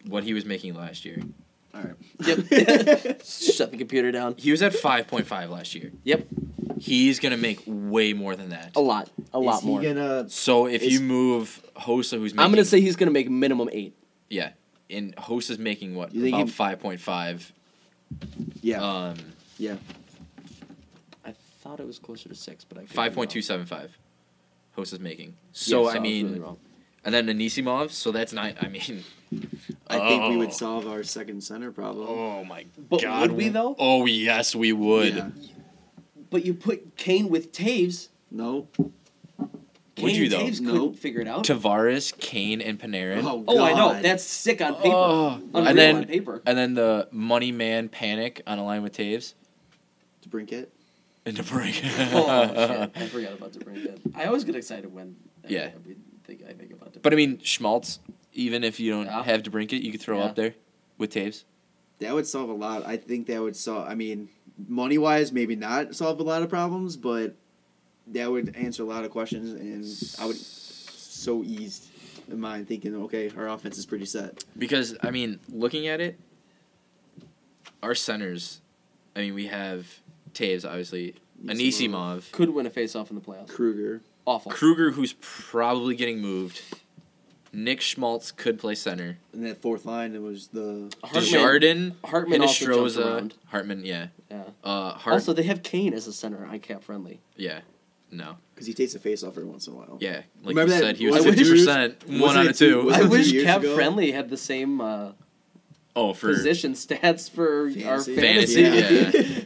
What he was making last year. All right. Yep. Shut the computer down. He was at 5.5 last year. Yep. He's gonna make way more than that. A lot Is he more. gonna? So if Is- you move Hossa, who's making, I'm gonna say he's gonna make minimum 8. yeah, and Hossa's making what You think about he- 5.5. Yeah. Yeah. thought it was closer to 6, but I could be wrong. 5.275. Host is making. So Yeah, I mean, was really wrong. and then Anisimov. So that's 9. I mean, I think we would solve our second center problem. oh my But God! would we, though? Oh yes, we would. Yeah. But you put Kane with Taves. No. Kane you, and though? Taves No. couldn't figure it out. Tavares, Kane, and Panarin. Oh, I know. God. That's sick on paper. Oh. Unreal And then on paper. and then the money man panic on a line with Taves To brink it. and the break. Oh, shit. I forgot about to bring that. I always get excited when Yeah. I think about it. But I mean, Schmaltz. Even if you don't Yeah. have to brink it, you could throw Yeah. up there with Taves. That would solve a lot. I think that would solve. I mean, money wise, maybe not solve a lot of problems, but that would answer a lot of questions, and I would so eased in mind thinking, okay, our offense is pretty set. Because I mean, looking at it, our centers. I mean, we have Taves, obviously, Anisimov, Could win a face-off in the playoffs. Kruger. Awful. Kruger, who's probably getting moved. Nick Schmaltz could play center. And that fourth line, it was the Desjardins, Hartman also jumped around. Hartman, yeah. Yeah. Also, Also, they have Kane as a center on cap friendly. yeah, no, because he takes a face off every once in a while. yeah. Like Remember you that- said, he was was it 50%, Wasn't one out it of two. was I it 2 wish years cap ago? friendly had the same Oh, for position stats for our Fantasy. fantasy. yeah.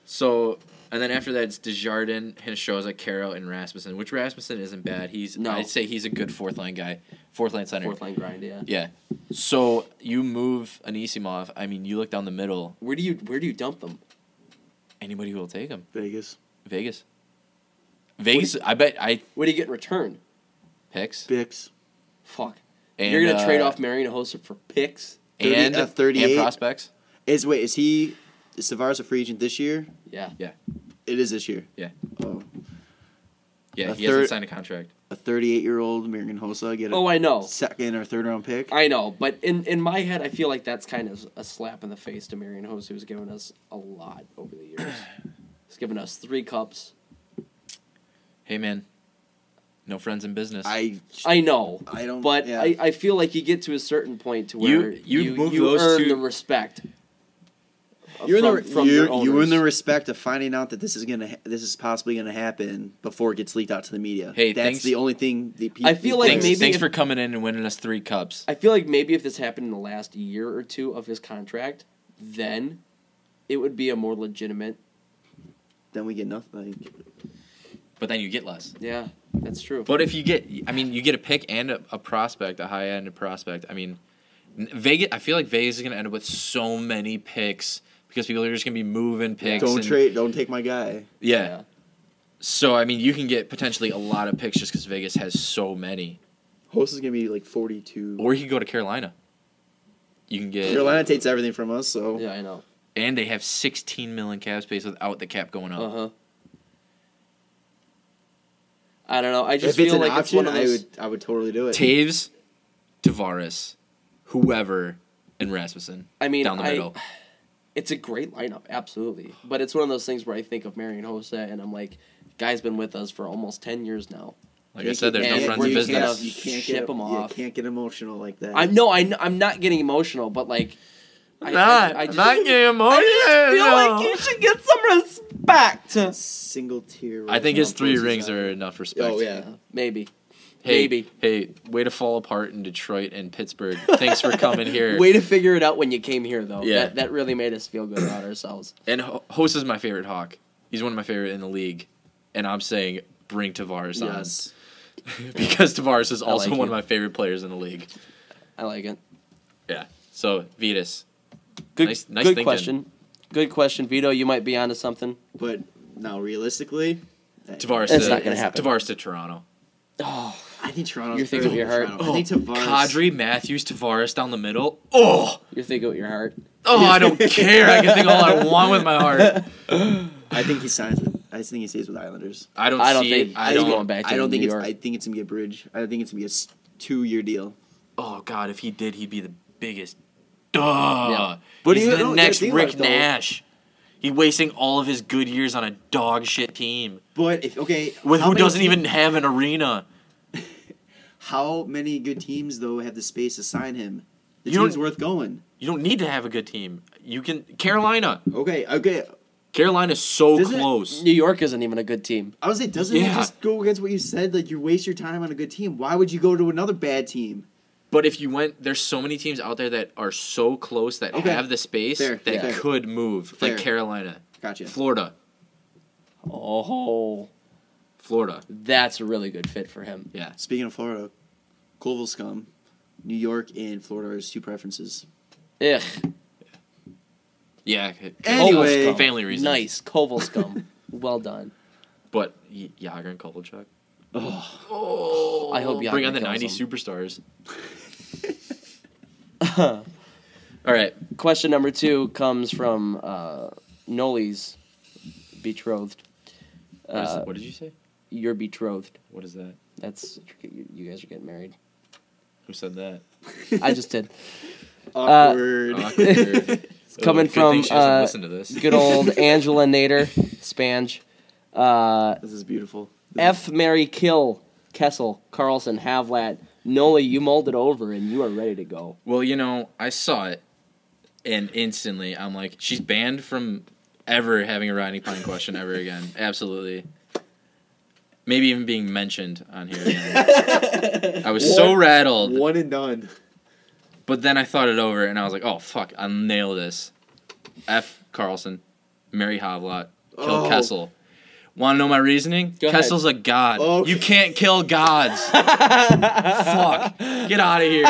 So, and then after that, it's Desjardins, Hinoshoza, Carroll, and Rasmussen. Which Rasmussen isn't bad. No. I'd say he's a good fourth line guy, fourth line center. Fourth line grind, yeah. Yeah. So you move Anisimov. I mean, you look down the middle. Where do you dump them? Anybody who will take him. Vegas. Vegas. Vegas. I bet I What do you get in return? picks. Bix. Fuck. And, You're gonna trade off Marion Hossa for picks? 30 and 38. and prospects. Is Tavares a free agent this year? Yeah. It is this year. Yeah. Oh. Yeah, A he hasn't third- signed a contract. A 38-year-old American Hossa get a Oh, I know. second or third round pick. I know, but in my head, I feel like that's kind of a slap in the face to Marion Hossa, who's given us a lot over the years. He's given us 3 cups. Hey man, no friends in business. I know, don't. but yeah. I feel like you get to a certain point to where You move you those earn two- the respect. You're in from your you in owners. the respect of finding out that this is possibly gonna happen before it gets leaked out to the media. Hey, that's thanks- the only thing. I feel like thanks, maybe thanks if- for coming in and winning us 3 cups. I feel like maybe if this happened in the last year or 2 of his contract, then it would be a more legitimate. then we get nothing. But then you get less. Yeah, that's true. But if you get, I mean, you get a pick and a prospect, a high-end prospect. I mean, Vegas. I feel like Vegas is going to end up with so many picks because people are just going to be moving picks. Don't and- trade. Don't take my guy. Yeah. So I mean, you can get potentially a lot of picks just because Vegas has so many. Host is gonna be like 42. Or you can go to Carolina. You can get Carolina takes everything from us, so Yeah, I know. and they have 16 million cap space without the cap going up. Uh-huh. I don't know. I if just it's feel an like it's option, one of those. I would totally do it. Taves, Tavares, whoever, and Rasmussen. I mean, down the middle. It's a great lineup, absolutely. But it's one of those things where I think of Marion Hossa, and I'm like, guy's been with us for almost 10 years now. Like I said, there's no and friends we're in just gonna- business. You can't ship get 'em off. You can't get emotional like that. I'm not getting emotional, but like, I just getting I feel like you should get some respect. Single tier. I think his 3 Poetzy rings side. are enough respect. Oh yeah. Maybe. Hey, Maybe. Hey, way to fall apart in Detroit and Pittsburgh. Thanks for coming here. Way to figure it out when you came here, though. Yeah. That really made us feel good about ourselves. And Host is my favorite Hawk. He's one of my favorite in the league. And I'm saying bring Tavares Yes. on. Because Tavares is also like one you. of my favorite players in the league. I like it. Yeah. So, Vitas. Good, Nice good thinking. question. Good question, Vito. You might be onto something. But now realistically, Tavares That's to, not gonna happen. Tavares to Toronto. Oh, I think Toronto. You're thinking with your heart. I think Tavares. Kadri, Matthews, Tavares down the middle. Oh! you're thinking with your heart. Oh, I don't care. I can think all I want with my heart. I think he signs. I think he stays with Islanders. I don't I don't see think it. I he's don't. going back to I don't think New it's. York. I think it's gonna be a bridge. I think it's gonna be a 2-year deal. Oh, God, if he did, he'd be the biggest. Duh. Yeah. But He's he- the no, next think Rick about it, though. Nash. He's wasting all of his good years on a dog shit team But if with how who many doesn't teams- even have an arena. How many good teams though have the space to sign him? The You team's don't- worth going. You don't need to have a good team. You can Carolina. Okay. Carolina's so Doesn't it- close. New York isn't even a good team. I would say, doesn't it Yeah. just go against what you said? Like, you waste your time on a good team. Why would you go to another bad team? But if you went, there's so many teams out there that are so close that Okay. have the space Fair, that fair. could move. Fair. Like Carolina. Gotcha. Florida. Oh, Florida. that's a really good fit for him. Yeah. Speaking of Florida, Colville scum. New York and Florida are his 2 preferences. Ugh. Yeah. Anyway. Koval scum. Family reasons. Nice. Koval scum. Well done. But Yager and Kovalchuk. Oh. I hope Yager Bring on the kills 90s him. superstars. All right. Question number 2 comes from Nolly's betrothed. What did you say? You're betrothed. What is that? That's you guys are getting married. Who said that? I just did. Awkward. Awkward. Coming Good from thing she doesn't listen to this. good old Angela Nader, Spange. This is beautiful. F, Mary, Kill, Kessel, Carlson, Havlat. Nolly, you molded over and you are ready to go. Well, you know, I saw it, and instantly I'm like, she's banned from ever having a riding pine question ever again. Absolutely. Maybe even being mentioned on here again. I was so rattled. One and done. But then I thought it over, and I was like, oh, fuck, I'll nail this. F. Carlson, Mary Havlat, kill Oh. Kessel. Want to know my reasoning? Go ahead. Kessel's a god. Oh. You can't kill gods. Fuck. Get out of here.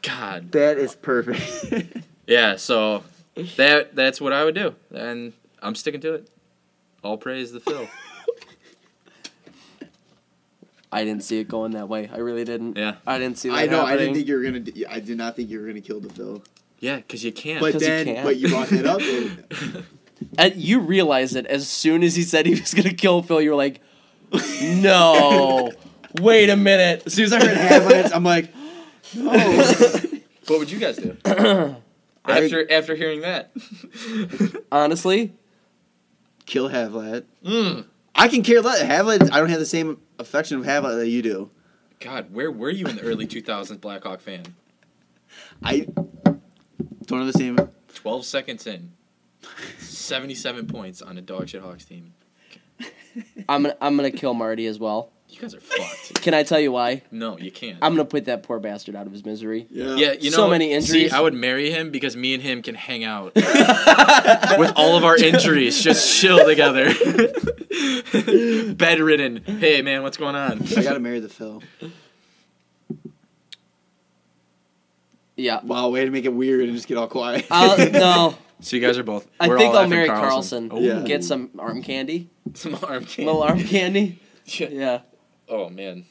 God. That is perfect. Yeah, so that's what I would do, and I'm sticking to it. All praise the Phil. I didn't see it going that way. I really didn't. Yeah. I didn't see that I know. I happening. didn't think you were gonna. I did not think you were gonna kill the Phil. Yeah, because you can't. But 'Cause you then, can't. but you brought that up. And You realized it as soon as he said he was going to kill Phil. You were like, no. Wait a minute. as soon as I heard Havlets, I'm like, no. What would you guys do after hearing that? Honestly, Kill Havlat. I can care less. Havlat. I don't have the same affection of Havlat that you do. God, where were you in the early 2000s Blackhawk fan? I don't have the same. 12 seconds in, 77 points on a dog shit Hawks team. I'm gonna kill Marty as well. You guys are fucked. Can I tell you why? No, you can't. I'm gonna put that poor bastard out of his misery. Yeah, you know, So many injuries. See, I would marry him because me and him can hang out with all of our injuries, just chill together. Bedridden. Hey, man, what's going on? I gotta marry the Phil. Yeah. Wow, way to make it weird and just get all quiet. No. So you guys are both. I we're think all I'll effing marry Carlson. Oh, Yeah. Get some arm candy. some arm candy. Little arm candy. Yeah. Yeah. Oh man,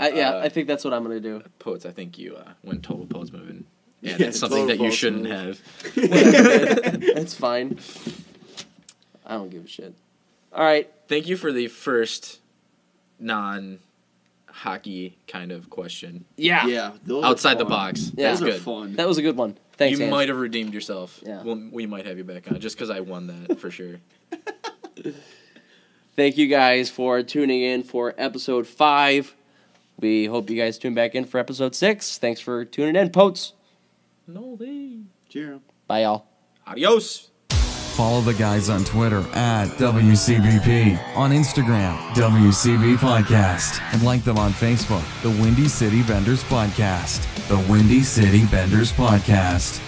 I think that's what I'm gonna do. Poets. I think you went total pose moving. Yeah, Yeah, that's something total that you pose shouldn't move. have. It's fine. I don't give a shit. All right. Thank you for the first non-hockey kind of question. Yeah. Yeah, those are Outside the fun. box. Yeah. That's Those are good. fun. That was a good one. Thanks, You Ange. might have redeemed yourself. Yeah. Well, we might have you back on just because I won that for sure. Thank you guys for tuning in for episode 5. We hope you guys tune back in for episode 6. Thanks for tuning in, Poets. Nolly. Jarom. Bye, y'all. Adios. Follow the guys on Twitter at WCBP, on Instagram, WCBPodcast, and like them on Facebook, the Windy City Benders Podcast. The Windy City Benders Podcast.